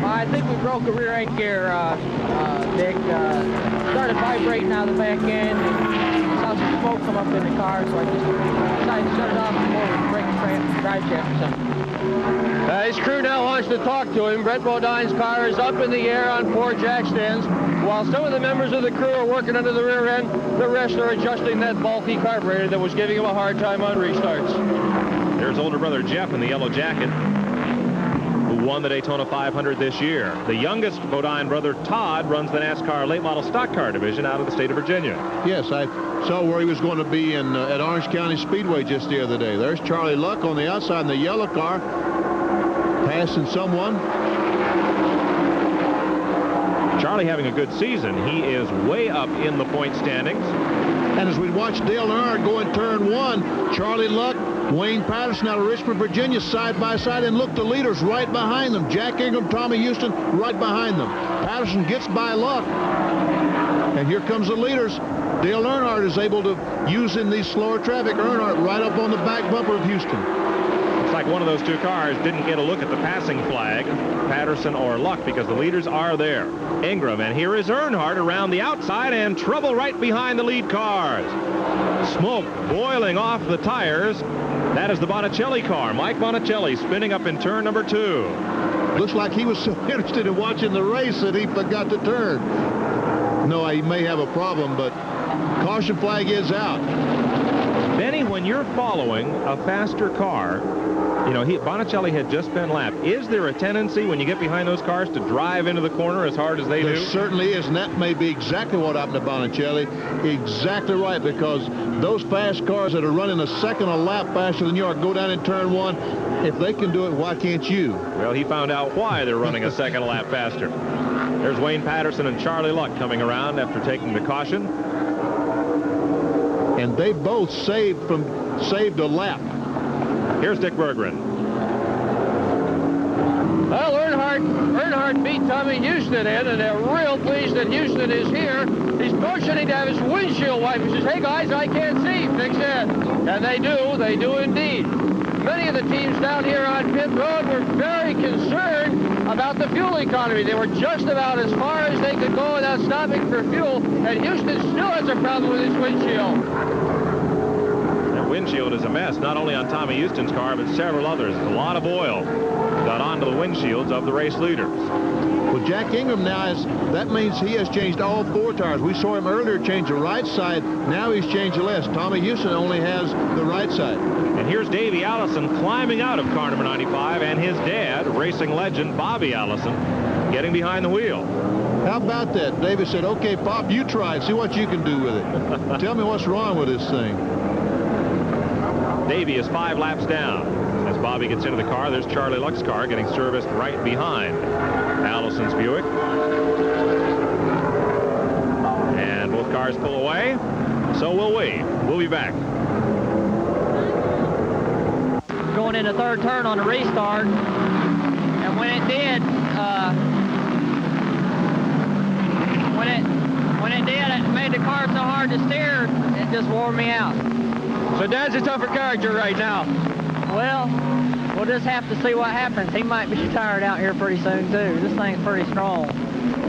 I think we broke a rear end gear, Dick. Started vibrating out of the back end. Saw some smoke come up in the car, so I just decided to shut it off before we break the drive shaft or something. His crew now wants to talk to him. Brett Bodine's car is up in the air on 4 jack stands. While some of the members of the crew are working under the rear end, the rest are adjusting that bulky carburetor that was giving him a hard time on restarts. There's older brother Jeff in the yellow jacket, who won the Daytona 500 this year. The youngest Bodine brother, Todd, runs the NASCAR late model stock car division out of the state of Virginia. Yes, I saw where he was going to be in at Orange County Speedway just the other day. There's Charlie Luck on the outside in the yellow car, passing someone. Charlie having a good season. He is way up in the point standings. And as we watch Dale Earnhardt go in turn 1, Charlie Luck, Wayne Patterson out of Richmond, Virginia, side by side, and look, the leaders right behind them. Jack Ingram, Tommy Houston, right behind them. Patterson gets by Luck. And here comes the leaders. Dale Earnhardt is able to use in these slower traffic. Earnhardt right up on the back bumper of Houston. Looks like one of those two cars didn't get a look at the passing flag, Patterson or Luck, because the leaders are there. Ingram, and here is Earnhardt around the outside, and trouble right behind the lead cars. Smoke boiling off the tires. That is the Bonicelli car. Mike Bonicelli spinning up in turn number 2. Looks like he was so interested in watching the race that he forgot to turn. No, he may have a problem, but caution flag is out. Benny, when you're following a faster car, You know, Bonicelli had just been lapped. Is there a tendency when you get behind those cars to drive into the corner as hard as they do? There certainly is, and that may be exactly what happened to Bonicelli. Exactly right, because those fast cars that are running a second a lap faster than you are go down in turn one. If they can do it, why can't you? Well, he found out why they're running a second a lap faster. There's Wayne Patterson and Charlie Luck coming around after taking the caution. And they both saved a lap. Here's Dick Berggren. Well, Earnhardt beat Tommy Houston in, and they're real pleased that Houston is here. He's motioning to have his windshield wiped. He says, hey, guys, I can't see. Fix it. And they do indeed. Many of the teams down here on pit road were very concerned about the fuel economy. They were just about as far as they could go without stopping for fuel, and Houston still has a problem with his windshield. That windshield is a mess, not only on Tommy Houston's car, but several others. A lot of oil got onto the windshields of the race leaders. Well, Jack Ingram now that means he has changed all 4 tires. We saw him earlier change the right side. Now he's changed the left. Tommy Houston only has the right side. And here's Davey Allison climbing out of car number 95, and his dad, racing legend Bobby Allison, getting behind the wheel. How about that? David said, okay, Pop, you try it. See what you can do with it. Tell me what's wrong with this thing. Davey is 5 laps down. As Bobby gets into the car, there's Charlie Luck's car getting serviced right behind Allison's Buick. And both cars pull away. So will we. We'll be back. Going into third turn on the restart, and when it did, it made the car so hard to steer, it just wore me out. So Dad's a tougher character right now. Well, we'll just have to see what happens. He might be tired out here pretty soon, too. This thing's pretty strong.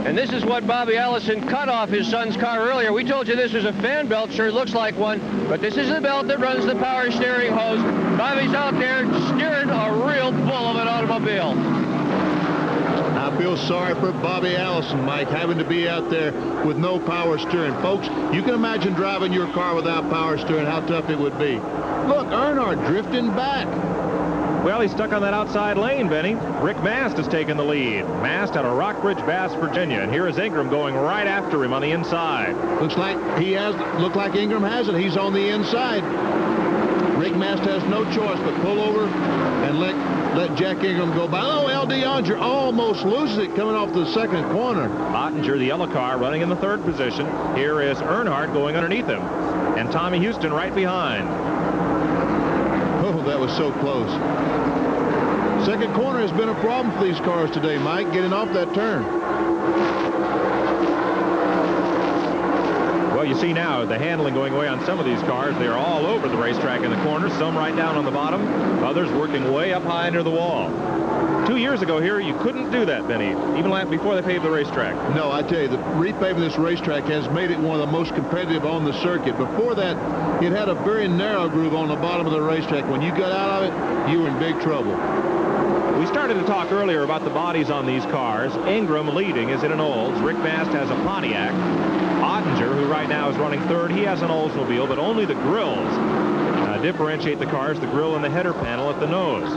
And this is what Bobby Allison cut off his son's car earlier. We told you this was a fan belt. Sure looks like one, but this is the belt that runs the power steering hose. Bobby's out there steering a real bull of an automobile. I feel sorry for Bobby Allison, Mike, having to be out there with no power steering. Folks, you can imagine driving your car without power steering, how tough it would be. Look, Earnhardt drifting back. Well, he's stuck on that outside lane, Benny. Rick Mast has taken the lead. Mast out of Rockbridge, Bass, Virginia. And here is Ingram going right after him on the inside. Looks like Ingram has it. He's on the inside. Rick Mast has no choice but pull over and let Jack Ingram go by. Oh, L.D. Ottinger almost loses it coming off the second corner. Ottinger, the yellow car, running in the third position. Here is Earnhardt going underneath him. And Tommy Houston right behind. Oh, that was so close. Second corner has been a problem for these cars today, Mike, getting off that turn. Well, you see now the handling going away on some of these cars. They are all over the racetrack in the corners, some right down on the bottom, others working way up high under the wall. 2 years ago here, you couldn't do that, Benny, even before they paved the racetrack. No, I tell you, the repaving this racetrack has made it one of the most competitive on the circuit. Before that, it had a very narrow groove on the bottom of the racetrack. When you got out of it, you were in big trouble. We started to talk earlier about the bodies on these cars. Ingram leading is in an Olds. Rick Mast has a Pontiac. Ottinger, who right now is running third, he has an Oldsmobile, but only the grills differentiate the cars, the grill and the header panel at the nose.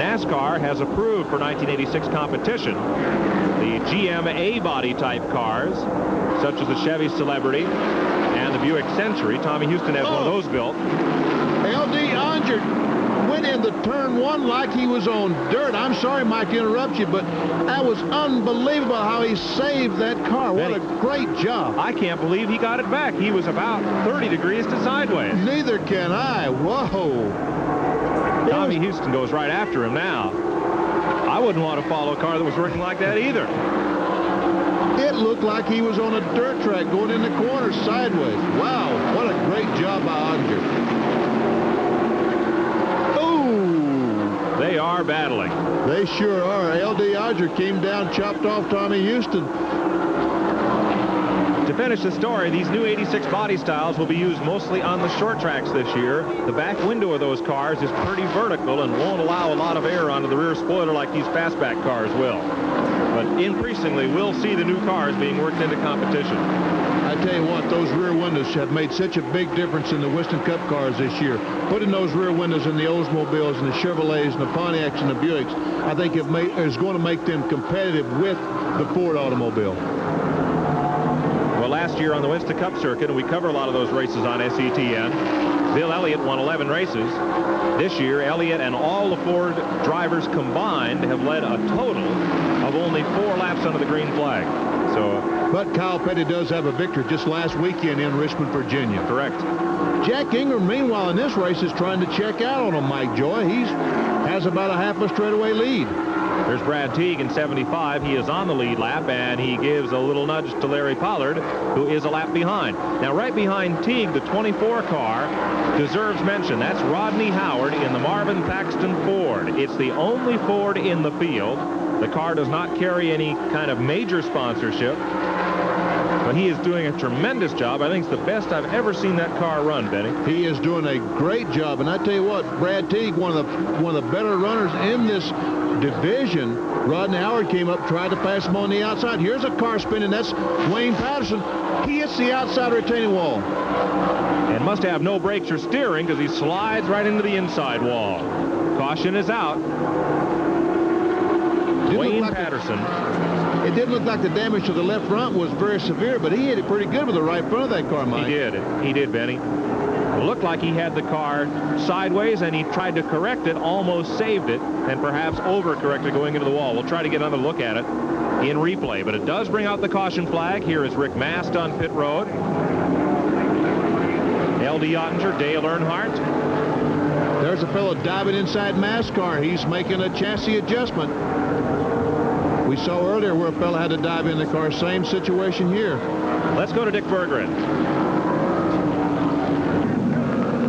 NASCAR has approved for 1986 competition the GM A-body type cars, such as the Chevy Celebrity and the Buick Century. Tommy Houston has one of those built. L.D. Ottinger went into turn one like he was on dirt. I'm sorry, Mike, to interrupt you, but that was unbelievable how he saved that car. What a great job. I can't believe he got it back. He was about 30 degrees to sideways. Neither can I. Whoa. Tommy Houston goes right after him now. I wouldn't want to follow a car that was working like that either. It looked like he was on a dirt track going in the corner sideways. Wow, what a great job by Ottinger. They are battling. They sure are. L.D. Ottinger came down, chopped off Tommy Houston. To finish the story, these new 86 body styles will be used mostly on the short tracks this year. The back window of those cars is pretty vertical and won't allow a lot of air onto the rear spoiler like these fastback cars will. But increasingly, we'll see the new cars being worked into competition. I tell you what, those rear windows have made such a big difference in the Winston Cup cars this year. Putting those rear windows in the Oldsmobiles and the Chevrolets and the Pontiacs and the Buicks, I think is going to make them competitive with the Ford automobile. Well, last year on the Winston Cup circuit, and we cover a lot of those races on SETN, Bill Elliott won 11 races. This year, Elliott and all the Ford drivers combined have led a total of only 4 laps under the green flag. But Kyle Petty does have a victory just last weekend in Richmond, Virginia. Correct. Jack Ingram, meanwhile, in this race is trying to check out on him, Mike Joy. He has about a half a straightaway lead. There's Brad Teague in 75. He is on the lead lap, and he gives a little nudge to Larry Pollard, who is a lap behind. Now, right behind Teague, the 24 car deserves mention. That's Rodney Howard in the Marvin Thaxton Ford. It's the only Ford in the field. The car does not carry any kind of major sponsorship, but he is doing a tremendous job. I think it's the best I've ever seen that car run, Benny. He is doing a great job, and I tell you what, Brad Teague, one of the better runners in this division. Rodney Howard came up, tried to pass him on the outside. Here's a car spinning. That's Wayne Patterson. He hits the outside retaining wall. And must have no brakes or steering because he slides right into the inside wall. Caution is out. Wayne Patterson. It didn't look like the damage to the left front was very severe, but he hit it pretty good with the right front of that car, Mike. He did, Benny. It looked like he had the car sideways, and he tried to correct it, almost saved it, and perhaps overcorrected going into the wall. We'll try to get another look at it in replay, but it does bring out the caution flag. Here is Rick Mast on pit road. L.D. Ottinger, Dale Earnhardt. There's a fellow diving inside Mast's car. He's making a chassis adjustment. We saw earlier where a fellow had to dive in the car. Same situation here. Let's go to Dick Berggren.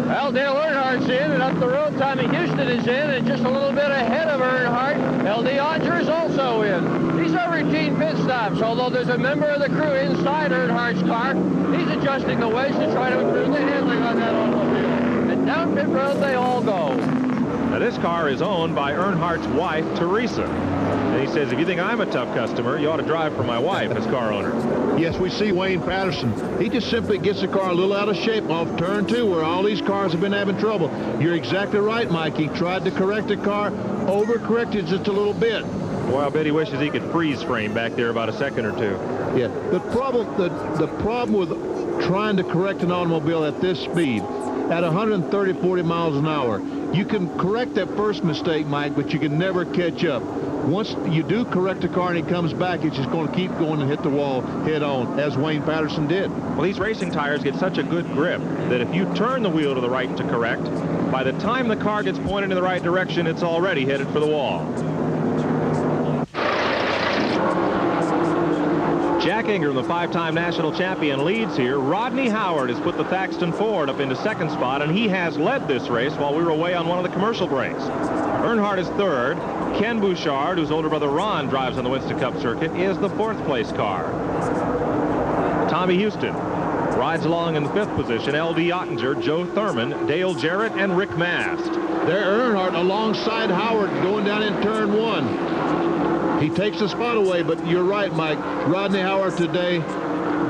Well, Dale Earnhardt's in, and up the road, Tommy Houston is in, and just a little bit ahead of Earnhardt, L.D. Ottinger is also in. These are routine pit stops, although there's a member of the crew inside Earnhardt's car. He's adjusting the weights to try to improve the handling on that automobile. And down pit road they all go. Now, this car is owned by Earnhardt's wife, Teresa. And he says, if you think I'm a tough customer, you ought to drive for my wife as car owner. Yes, we see Wayne Patterson. He just simply gets the car a little out of shape off turn 2 where all these cars have been having trouble. You're exactly right, Mike. He tried to correct the car, overcorrected just a little bit. Boy, I bet he wishes he could freeze frame back there about a second or two. Yeah, the problem with trying to correct an automobile at this speed, at 130, 40 miles an hour, you can correct that first mistake, Mike, but you can never catch up. Once you do correct the car and he comes back, it's just going to keep going and hit the wall head on, as Wayne Patterson did. Well, these racing tires get such a good grip that if you turn the wheel to the right to correct, by the time the car gets pointed in the right direction, it's already headed for the wall. Jack Ingram, the 5-time national champion, leads here. Rodney Howard has put the Thaxton Ford up into second spot, and he has led this race while we were away on one of the commercial breaks. Earnhardt is third. Ken Bouchard, whose older brother Ron drives on the Winston Cup circuit, is the 4th place car. Tommy Houston rides along in the 5th position. L.D. Ottinger, Joe Thurman, Dale Jarrett, and Rick Mast. There, Earnhardt alongside Howard going down in turn 1. He takes the spot away, but you're right, Mike. Rodney Howard today,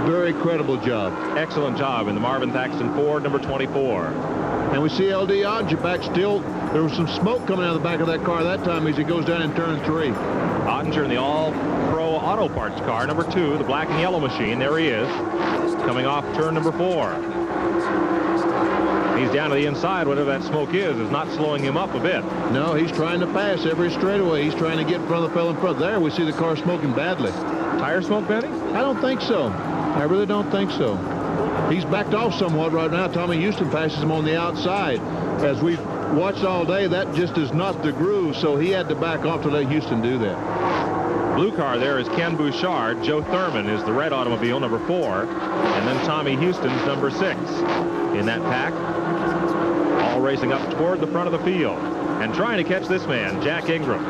very credible job. Excellent job in the Marvin Thaxton Ford, number 24. And we see L.D. Ottinger back still. There was some smoke coming out of the back of that car that time as he goes down in turn 3. Ottinger in the all-pro auto parts car, number 2, the black and yellow machine. There he is, coming off turn number 4. He's down to the inside. Whatever that smoke is not slowing him up a bit. No, he's trying to pass every straightaway. He's trying to get in front of the fellow in front. There, we see the car smoking badly. Tire smoke, Benny? I don't think so. I really don't think so. He's backed off somewhat right now. Tommy Houston passes him on the outside. As we've watched all day, that just is not the groove, so he had to back off to let Houston do that. Blue car there is Ken Bouchard. Joe Thurman is the red automobile, number 4. And then Tommy Houston's number 6 in that pack. All racing up toward the front of the field. And trying to catch this man, Jack Ingram.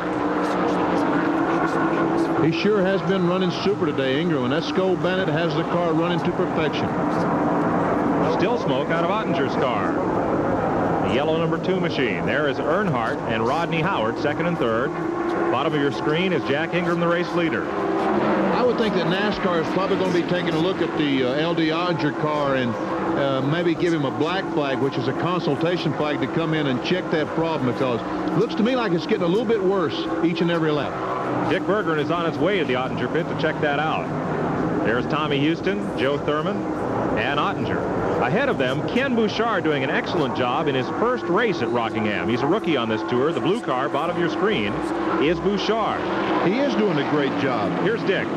He sure has been running super today, Ingram, and that Skull Bandit has the car running to perfection. Still smoke out of Ottinger's car. The yellow number 2 machine. There is Earnhardt and Rodney Howard, 2nd and 3rd. Bottom of your screen is Jack Ingram, the race leader. I would think that NASCAR is probably going to be taking a look at the L.D. Ottinger car and maybe give him a black flag, which is a consultation flag, to come in and check that problem, because it looks to me like it's getting a little bit worse each and every lap. Dick Berggren is on his way to the Ottinger pit to check that out. There's Tommy Houston, Joe Thurman, and Ottinger. Ahead of them, Ken Bouchard doing an excellent job in his first race at Rockingham. He's a rookie on this tour. The blue car, bottom of your screen, is Bouchard. He is doing a great job. Here's Dick.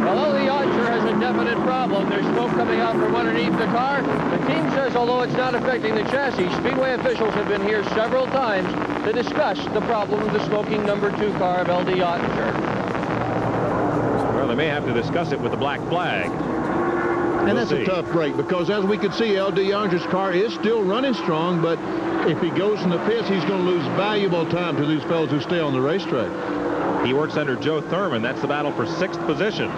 Although the Ottinger has a definite problem, there's smoke coming out from underneath the car. The team says although it's not affecting the chassis, Speedway officials have been here several times to discuss the problem of the smoking number 2 car of L.D. Ottinger. Well, they may have to discuss it with the black flag. And that's a tough break, because as we can see, L.D. Ottinger's car is still running strong, but if he goes in the pits, he's going to lose valuable time to these fellows who stay on the racetrack. He works under Joe Thurman. That's the battle for 6th position.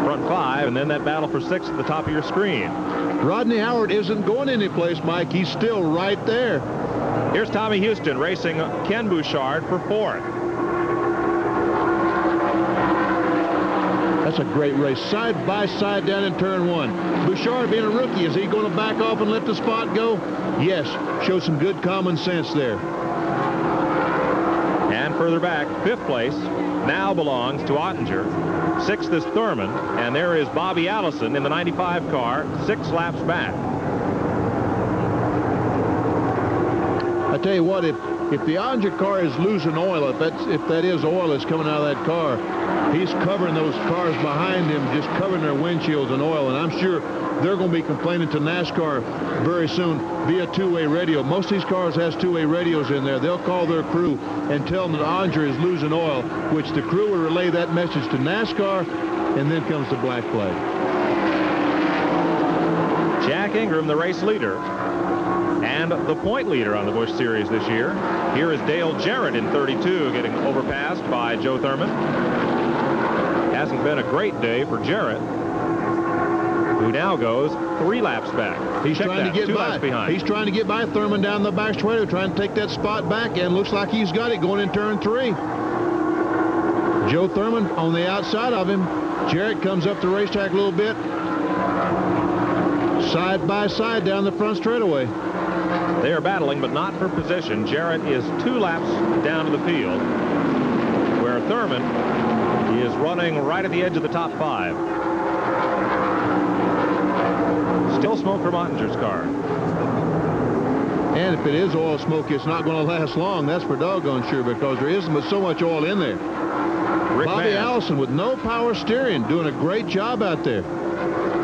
Front 5, and then that battle for 6th at the top of your screen. Rodney Howard isn't going anyplace, Mike. He's still right there. Here's Tommy Houston racing Ken Bouchard for 4th. That's a great race. Side by side down in turn 1. Bouchard, being a rookie, is he going to back off and let the spot go? Yes. Show some good common sense there. And further back, 5th place now belongs to Ottinger. 6th is Thurman. And there is Bobby Allison in the 95 car, 6 laps back. I tell you what, if the Ottinger car is losing oil, if that is oil that's coming out of that car, he's covering those cars behind him, just covering their windshields in oil, and I'm sure they're going to be complaining to NASCAR very soon via two-way radio. Most of these cars has two-way radios in there. They'll call their crew and tell them that Ottinger is losing oil, which the crew will relay that message to NASCAR, and then comes the black flag. Jack Ingram, the race leader, and the point leader on the Busch Series this year. Here is Dale Jarrett in 32, getting overpassed by Joe Thurman. Hasn't been a great day for Jarrett, who now goes 3 laps back. He's trying to get by. He's trying to get by Thurman down the back straight, trying to take that spot back, and looks like he's got it going in turn 3. Joe Thurman on the outside of him. Jarrett comes up the racetrack a little bit. Side by side down the front straightaway. They are battling, but not for position. Jarrett is 2 laps down to the field, where Thurman is running right at the edge of the top 5. Still smoke from Ottinger's car. And if it is oil smoke, it's not going to last long. That's for doggone sure, because there isn't so much oil in there. Bobby Allison with no power steering, doing a great job out there.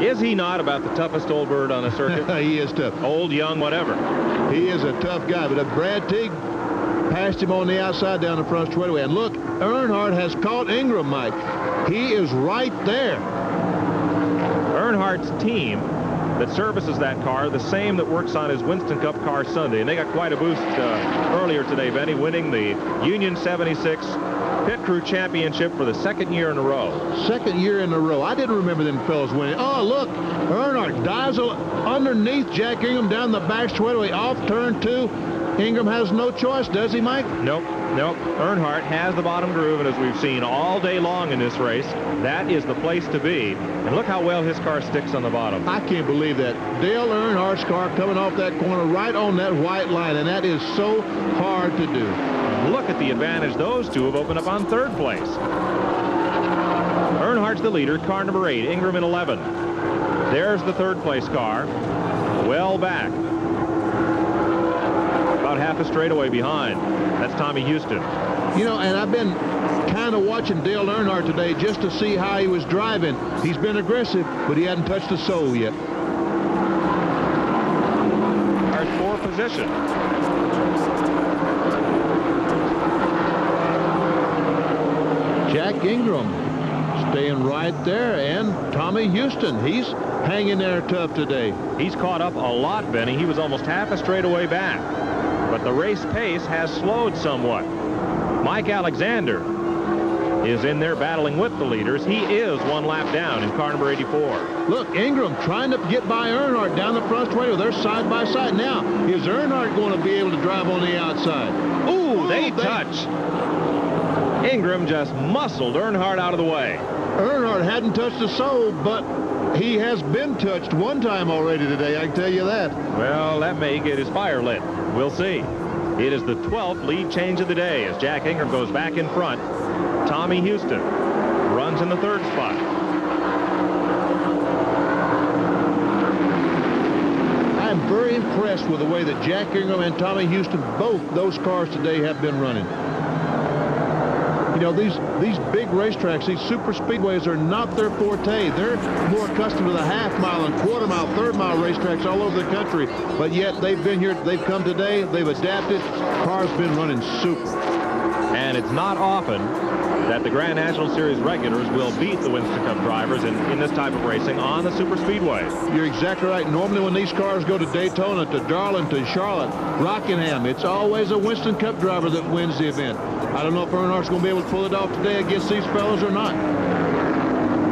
Is he not about the toughest old bird on the circuit? He is tough. Old, young, whatever. He is a tough guy, but Brad Teague passed him on the outside down the front straightaway. And look, Earnhardt has caught Ingram, Mike. He is right there. Earnhardt's team that services that car, the same that works on his Winston Cup car Sunday. And they got quite a boost earlier today, Benny, winning the Union 76 Pit Crew Championship for the 2nd year in a row. 2nd year in a row. I didn't remember them fellas winning. Oh, look, Earnhardt dives underneath Jack Ingram down the back straightaway off turn 2. Ingram has no choice, does he, Mike? Nope. Earnhardt has the bottom groove, and as we've seen all day long in this race, that is the place to be. And look how well his car sticks on the bottom. I can't believe that. Dale Earnhardt's car coming off that corner right on that white line, and that is so hard to do. Look at the advantage those two have opened up on 3rd place. Earnhardt's the leader, car number 8, Ingram in 11. There's the 3rd place car, well back. About half a straightaway behind. That's Tommy Houston. You know, and I've been kind of watching Dale Earnhardt today just to see how he was driving. He's been aggressive, but he hadn't touched the sole yet. Our 4th position. Jack Ingram staying right there, and Tommy Houston, he's hanging there tough today. He's caught up a lot, Benny. He was almost half a straightaway back, but the race pace has slowed somewhat. Mike Alexander is in there battling with the leaders. He is one lap down in car number 84. Look, Ingram trying to get by Earnhardt down the front straightaway. They're side by side. Now, is Earnhardt going to be able to drive on the outside? Ooh, they touch. Ingram just muscled Earnhardt out of the way. Earnhardt hadn't touched the sole, but he has been touched one time already today, I can tell you that. Well, that may get his fire lit. We'll see. It is the 12th lead change of the day as Jack Ingram goes back in front. Tommy Houston runs in the 3rd spot. I'm very impressed with the way that Jack Ingram and Tommy Houston, both those cars today, have been running. You know, these big racetracks, these super speedways are not their forte. They're more accustomed to the half-mile and quarter-mile, third-mile racetracks all over the country. But yet they've been here, they've come today, they've adapted. Cars been running super. And it's not often that the Grand National Series regulars will beat the Winston Cup drivers in this type of racing on the super speedways. You're exactly right. Normally when these cars go to Daytona, to Darlington, Charlotte, Rockingham, it's always a Winston Cup driver that wins the event. I don't know if Earnhardt's going to be able to pull it off today against these fellows or not.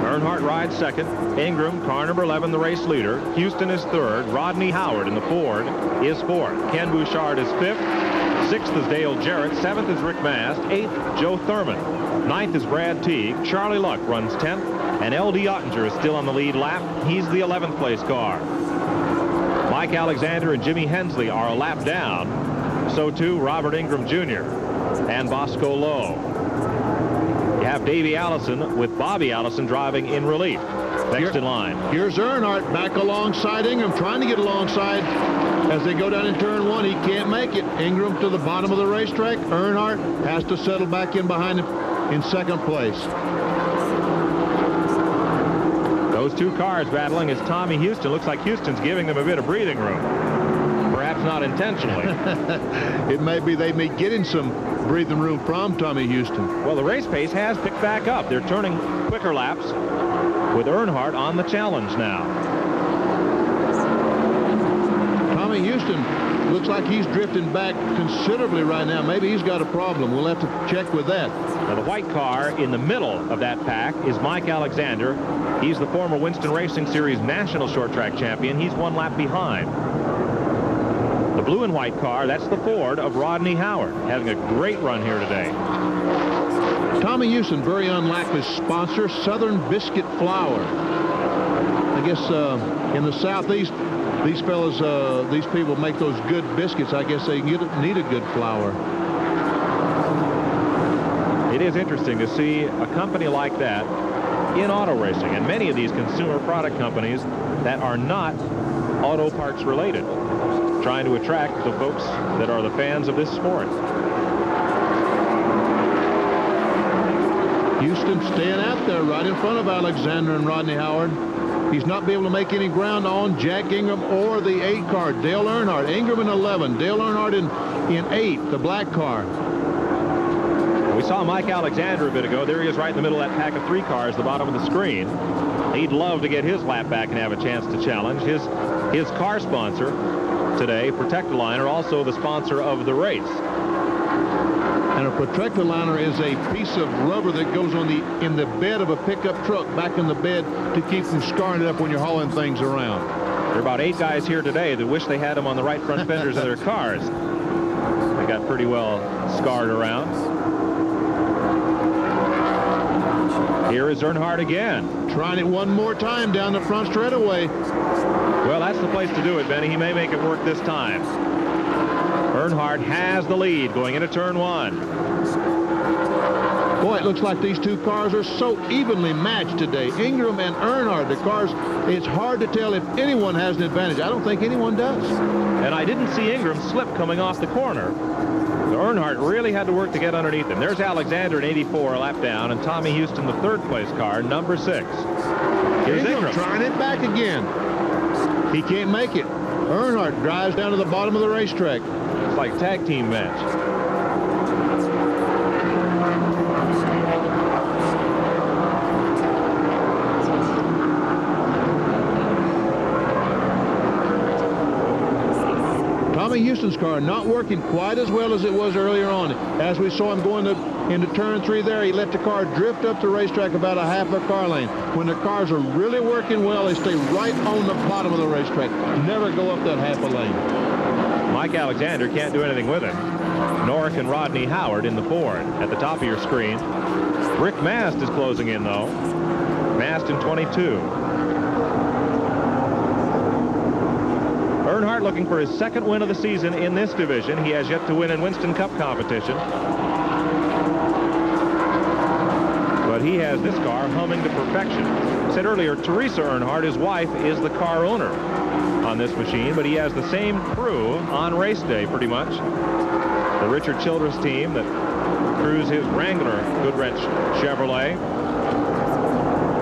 Earnhardt rides 2nd. Ingram, car number 11, the race leader. Houston is 3rd. Rodney Howard in the Ford is 4th. Ken Bouchard is 5th. 6th is Dale Jarrett. 7th is Rick Mast. 8th, Joe Thurman. 9th is Brad Teague. Charlie Luck runs 10th. And L.D. Ottinger is still on the lead lap. He's the 11th place car. Mike Alexander and Jimmy Hensley are a lap down. So too Robert Ingram Jr. and Bosco Lowe. You have Davey Allison with Bobby Allison driving in relief. Next in line. Here's Earnhardt back alongside Ingram, trying to get alongside as they go down in turn 1. He can't make it. Ingram to the bottom of the racetrack. Earnhardt has to settle back in behind him in 2nd place. Those two cars battling as Tommy Houston. Looks like Houston's giving them a bit of breathing room. Perhaps not intentionally. It may be they may be getting some breathing room from Tommy Houston. Well, the race pace has picked back up. They're turning quicker laps with Earnhardt on the challenge now. Tommy Houston looks like he's drifting back considerably right now. Maybe he's got a problem. We'll have to check with that. Now, the white car in the middle of that pack is Mike Alexander. He's the former Winston Racing Series national short track champion. He's one lap behind. The blue and white car, that's the Ford of Rodney Howard, having a great run here today. Tommy Houston, very unlike his sponsor, Southern Biscuit Flour. I guess in the Southeast, these fellas, these people make those good biscuits. I guess they need a good flour. It is interesting to see a company like that in auto racing, and many of these consumer product companies that are not auto parts related, trying to attract the folks that are the fans of this sport. Houston staying out there right in front of Alexander and Rodney Howard. He's not be able to make any ground on Jack Ingram or the 8 car, Dale Earnhardt. Ingram in 11, Dale Earnhardt in 8, the black car. We saw Mike Alexander a bit ago. There he is right in the middle of that pack of 3 cars, the bottom of the screen. He'd love to get his lap back and have a chance to challenge. His car sponsor today, Protecta liner, also the sponsor of the race. And a Protecta liner is a piece of rubber that goes on in the bed of a pickup truck, back in the bed, to keep from scarring it up when you're hauling things around. There are about 8 guys here today that wish they had them on the right front fenders of their cars. They got pretty well scarred around. Here is Earnhardt again. Trying it one more time down the front straightaway. Well, that's the place to do it, Benny. He may make it work this time. Earnhardt has the lead going into turn 1. Boy, it looks like these 2 cars are so evenly matched today. Ingram and Earnhardt, the cars, it's hard to tell if anyone has an advantage. I don't think anyone does. And I didn't see Ingram slip coming off the corner. So Earnhardt really had to work to get underneath him. There's Alexander in 84, a lap down, and Tommy Houston, the 3rd place car, number 6. Here's Ingram trying it back again. He can't make it. Earnhardt drives down to the bottom of the racetrack. It's like a tag team match. Tommy Houston's car not working quite as well as it was earlier on. As we saw him going into turn 3 there, he let the car drift up the racetrack about a half a car lane. When the cars are really working well, they stay right on the bottom of the racetrack. Never go up that half a lane. Mike Alexander can't do anything with him. Norick and Rodney Howard in the Ford. At the top of your screen, Rick Mast is closing in, though. Mast in 22. Earnhardt looking for his second win of the season in this division. He has yet to win in Winston Cup competition. But he has this car humming to perfection. I said earlier, Teresa Earnhardt, his wife, is the car owner on this machine, but he has the same crew on race day, pretty much. The Richard Childress team that crews his Wrangler Goodwrench Chevrolet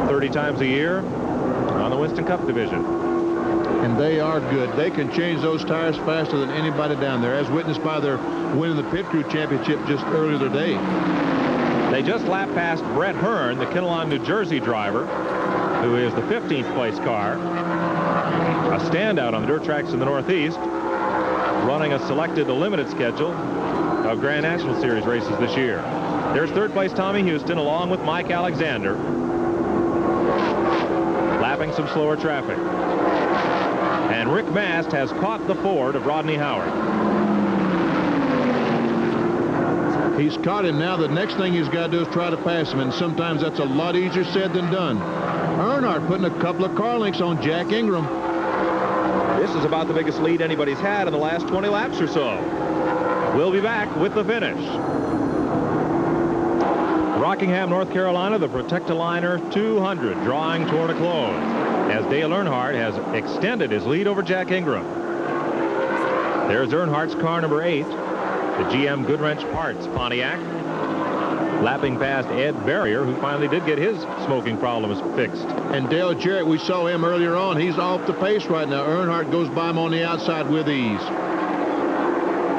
30 times a year on the Winston Cup division. And they are good. They can change those tires faster than anybody down there, as witnessed by their winning the Pit Crew Championship just earlier today. They just lapped past Brett Hearn, the Kinnelon, New Jersey driver, who is the 15th place car, a standout on the dirt tracks in the Northeast, running a selected limited schedule of Grand National Series races this year. There's third place Tommy Houston along with Mike Alexander, lapping some slower traffic. And Rick Mast has caught the Ford of Rodney Howard. He's caught him now. The next thing he's got to do is try to pass him, and sometimes that's a lot easier said than done. Earnhardt putting a couple of car links on Jack Ingram. This is about the biggest lead anybody's had in the last 20 laps or so. We'll be back with the finish. Rockingham, North Carolina, the Protecta Liner 200 drawing toward a close as Dale Earnhardt has extended his lead over Jack Ingram. There's Earnhardt's car number 8, the GM Goodwrench Parts Pontiac, lapping past Ed Barrier, who finally did get his smoking problems fixed. And Dale Jarrett, we saw him earlier on. He's off the pace right now. Earnhardt goes by him on the outside with ease.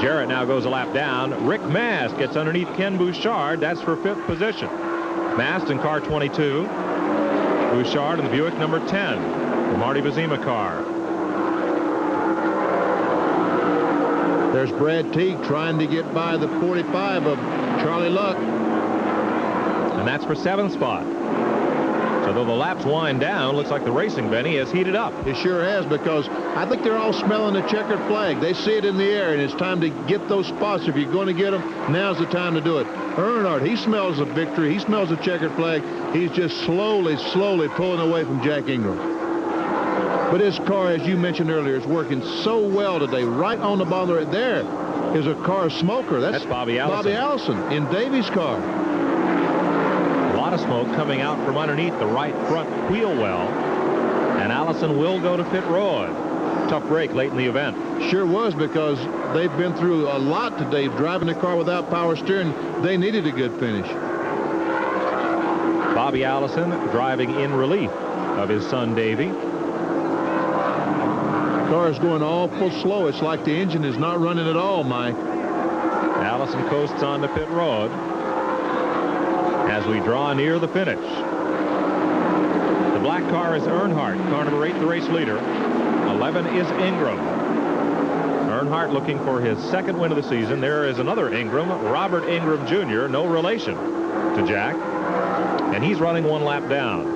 Jarrett now goes a lap down. Rick Mast gets underneath Ken Bouchard. That's for 5th position. Mast in car 22. Bouchard in the Buick number 10, the Marty Bazima car. There's Brad Teague trying to get by the 45 of Charlie Luck. And that's for 7th spot. So though the laps wind down, looks like the racing, Benny, has heated up. It sure has, because I think they're all smelling the checkered flag. They see it in the air, and it's time to get those spots. If you're going to get them, now's the time to do it. Earnhardt, he smells the victory. He smells the checkered flag. He's just slowly pulling away from Jack Ingram. But his car, as you mentioned earlier, is working so well today. Right on the bottom right there is a car smoker. That's Bobby Allison. Bobby Allison in Davy's car. A lot of smoke coming out from underneath the right front wheel well. And Allison will go to pit road. Tough break late in the event. Sure was, because they've been through a lot today driving the car without power steering. They needed a good finish. Bobby Allison driving in relief of his son Davey. The car is going awful slow. It's like the engine is not running at all, Mike. Allison coasts on to pit road as we draw near the finish. The black car is Earnhardt, car number 8, the race leader. 11 is Ingram. Earnhardt looking for his second win of the season. There is another Ingram, Robert Ingram Jr., no relation to Jack. And he's running 1 lap down.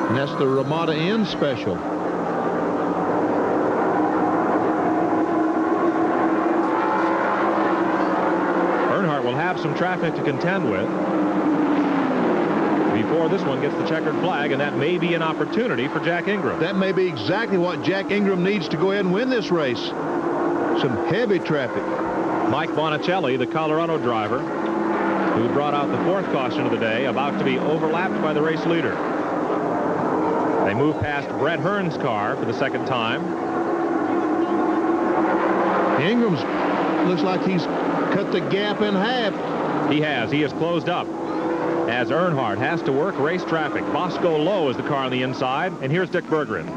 And that's the Ramada Inn special. Earnhardt will have some traffic to contend with before this one gets the checkered flag, and that may be an opportunity for Jack Ingram. That may be exactly what Jack Ingram needs to go ahead and win this race. Some heavy traffic. Mike Bonicelli, the Colorado driver, who brought out the 4th caution of the day, about to be overlapped by the race leader. They move past Brett Hearn's car for the 2nd time. Ingram's looks like he's cut the gap in half. He has closed up as Earnhardt has to work race traffic. Bosco Lowe is the car on the inside, and here's Dick Berggren.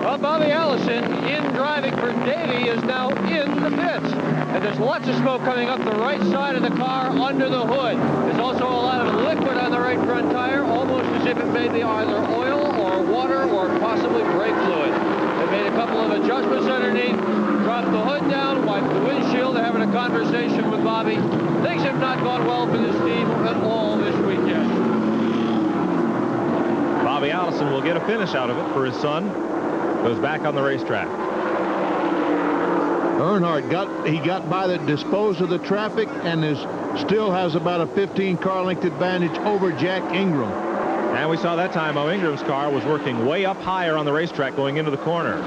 Well, Bobby Allison, in driving for Davey, is now in the pits. And there's lots of smoke coming up the right side of the car under the hood. There's also a lot of liquid on the right front tire, almost as if it may be either oil or water or possibly brake fluid. They made a couple of adjustments adjustments underneath, dropped the hood down, wiped the windshield, having a conversation with Bobby. Things have not gone well for this team at all this weekend. Bobby Allison will get a finish out of it for his son. Goes back on the racetrack. Earnhardt got by the disposed of the traffic and still has about a 15 car length advantage over Jack Ingram. And we saw that time how Ingram's car was working way up higher on the racetrack going into the corner.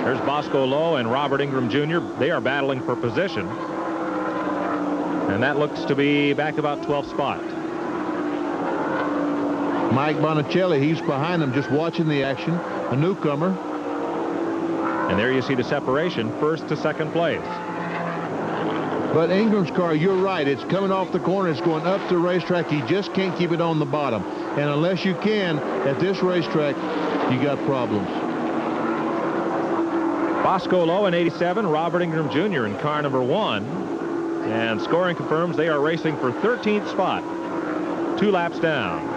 There's Bosco Lowe and Robert Ingram Jr. They are battling for position. And that looks to be back about 12th spot. Mike Bonicelli, he's behind them just watching the action, a newcomer. And there you see the separation, first to second place. But Ingram's car, you're right, it's coming off the corner, it's going up the racetrack. He just can't keep it on the bottom. And unless you can, at this racetrack, you got problems. Bosco Lowe in 87, Robert Ingram Jr. in car number 1. And scoring confirms they are racing for 13th spot, 2 laps down.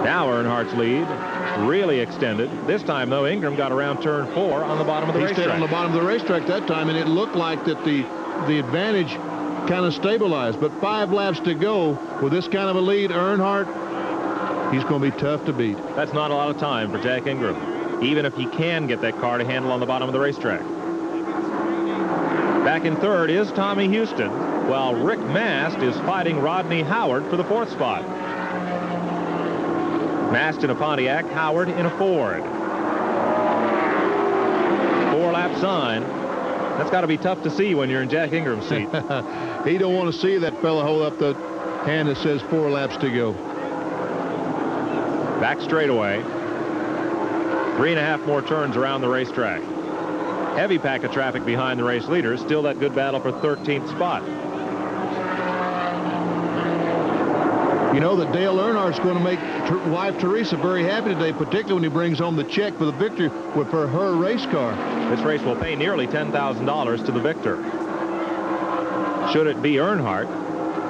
Now Earnhardt's lead really extended. This time, though, Ingram got around turn 4 on the bottom of the racetrack. He stayed on the bottom of the racetrack that time, and it looked like that the advantage kind of stabilized. But 5 laps to go with this kind of a lead, Earnhardt, he's going to be tough to beat. That's not a lot of time for Jack Ingram, even if he can get that car to handle on the bottom of the racetrack. Back in third is Tommy Houston, while Rick Mast is fighting Rodney Howard for the 4th spot. Mast in a Pontiac, Howard in a Ford. 4-lap sign. That's got to be tough to see when you're in Jack Ingram's seat. He don't want to see that fella hold up the hand that says 4 laps to go. Back straightaway. 3.5 more turns around the racetrack. Heavy pack of traffic behind the race leaders. Still that good battle for 13th spot. You know that Dale Earnhardt's going to make wife Teresa very happy today, particularly when he brings home the check for the victory for her race car. This race will pay nearly $10,000 to the victor. Should it be Earnhardt,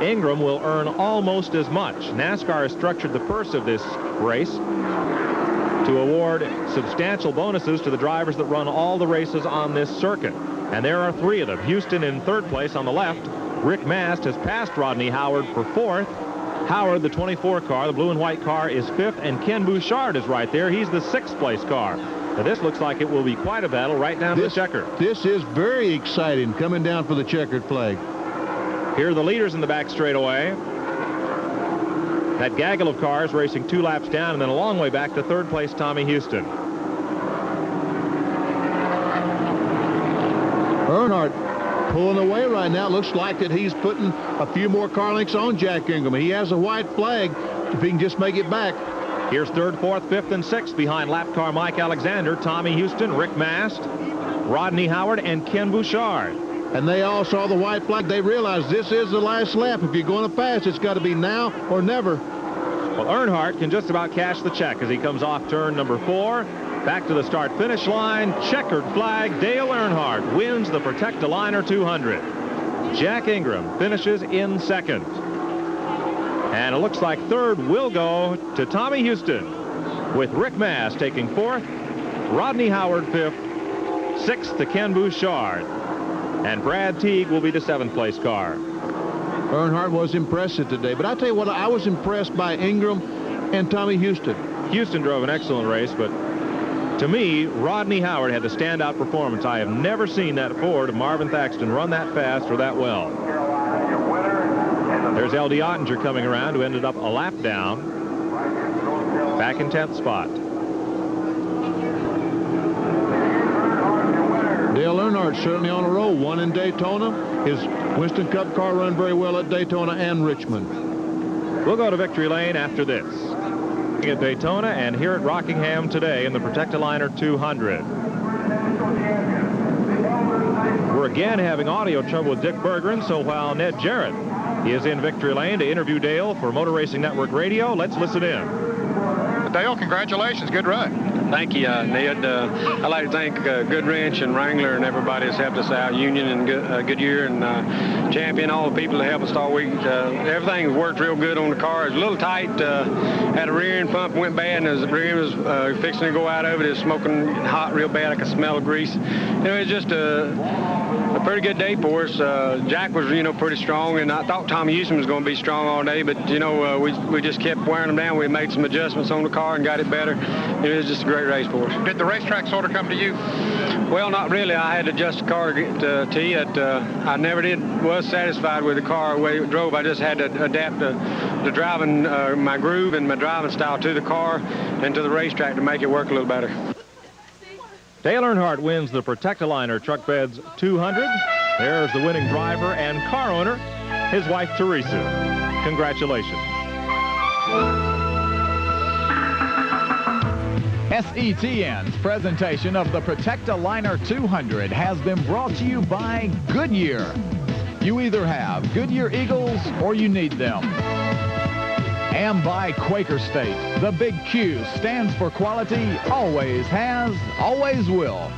Ingram will earn almost as much. NASCAR has structured the purse of this race to award substantial bonuses to the drivers that run all the races on this circuit. And there are 3 of them. Houston in 3rd place on the left. Rick Mast has passed Rodney Howard for 4th. Howard, the 24 car, the blue and white car, is 5th, and Ken Bouchard is right there. He's the 6th place car. Now this looks like it will be quite a battle right down to the checker. This is very exciting, coming down for the checkered flag. Here are the leaders in the back straightaway. That gaggle of cars racing 2 laps down, and then a long way back to 3rd place Tommy Houston. Earnhardt pulling away right now. Looks like that he's putting a few more car lengths on Jack Ingram. He has a white flag if he can just make it back. Here's 3rd, 4th, 5th, and 6th behind lap car Mike Alexander, Tommy Houston, Rick Mast, Rodney Howard, and Ken Bouchard. And they all saw the white flag. They realized this is the last lap. If you're going to pass, it's got to be now or never. Well, Earnhardt can just about cash the check as he comes off turn number 4. Back to the start-finish line. Checkered flag. Dale Earnhardt wins the Protecta Liner 200. Jack Ingram finishes in 2nd. And it looks like 3rd will go to Tommy Houston, with Rick Mast taking 4th, Rodney Howard 5th, 6th to Ken Bouchard. And Brad Teague will be the 7th place car. Earnhardt was impressive today. But I tell you what, I was impressed by Ingram and Tommy Houston. Houston drove an excellent race, but to me, Rodney Howard had the standout performance. I have never seen that Ford of Marvin Thaxton run that fast or that well. There's L.D. Ottinger coming around, who ended up a lap down, back in 10th spot. Dale Earnhardt certainly on a roll. 1 in Daytona. His Winston Cup car run very well at Daytona and Richmond. We'll go to victory lane after this. At Daytona and here at Rockingham today in the Protecta Liner 200. We're again having audio trouble with Dick Berggren, so while Ned Jarrett is in victory lane to interview Dale for Motor Racing Network Radio, let's listen in. Dale, congratulations. Good run. Thank you, Ned. I'd like to thank Goodwrench and Wrangler and everybody that's helped us out, Union and Goodyear and Champion, all the people that helped us all week. Everything worked real good on the car. It was a little tight. Had a rear end pump went bad, and as the rear end was fixing to go out of it, it was smoking hot real bad. I could smell the grease. It was just a pretty good day for us. Jack was, pretty strong, and I thought Tommy Houston was going to be strong all day, but, we just kept wearing them down. We made some adjustments on the car and got it better. It was just a great race for us. Did the racetrack sort of come to you? Well, not really. I had to adjust the car to get to you. I never was satisfied with the car the way it drove. I just had to adapt the driving, my groove and my driving style to the car and to the racetrack to make it work a little better. Dale Earnhardt wins the Protecta Liner Truck Beds 200. There's the winning driver and car owner, his wife Teresa. Congratulations. SETN's presentation of the Protecta Liner 200 has been brought to you by Goodyear. You either have Goodyear Eagles or you need them. And by Quaker State. The big Q stands for quality, always has, always will.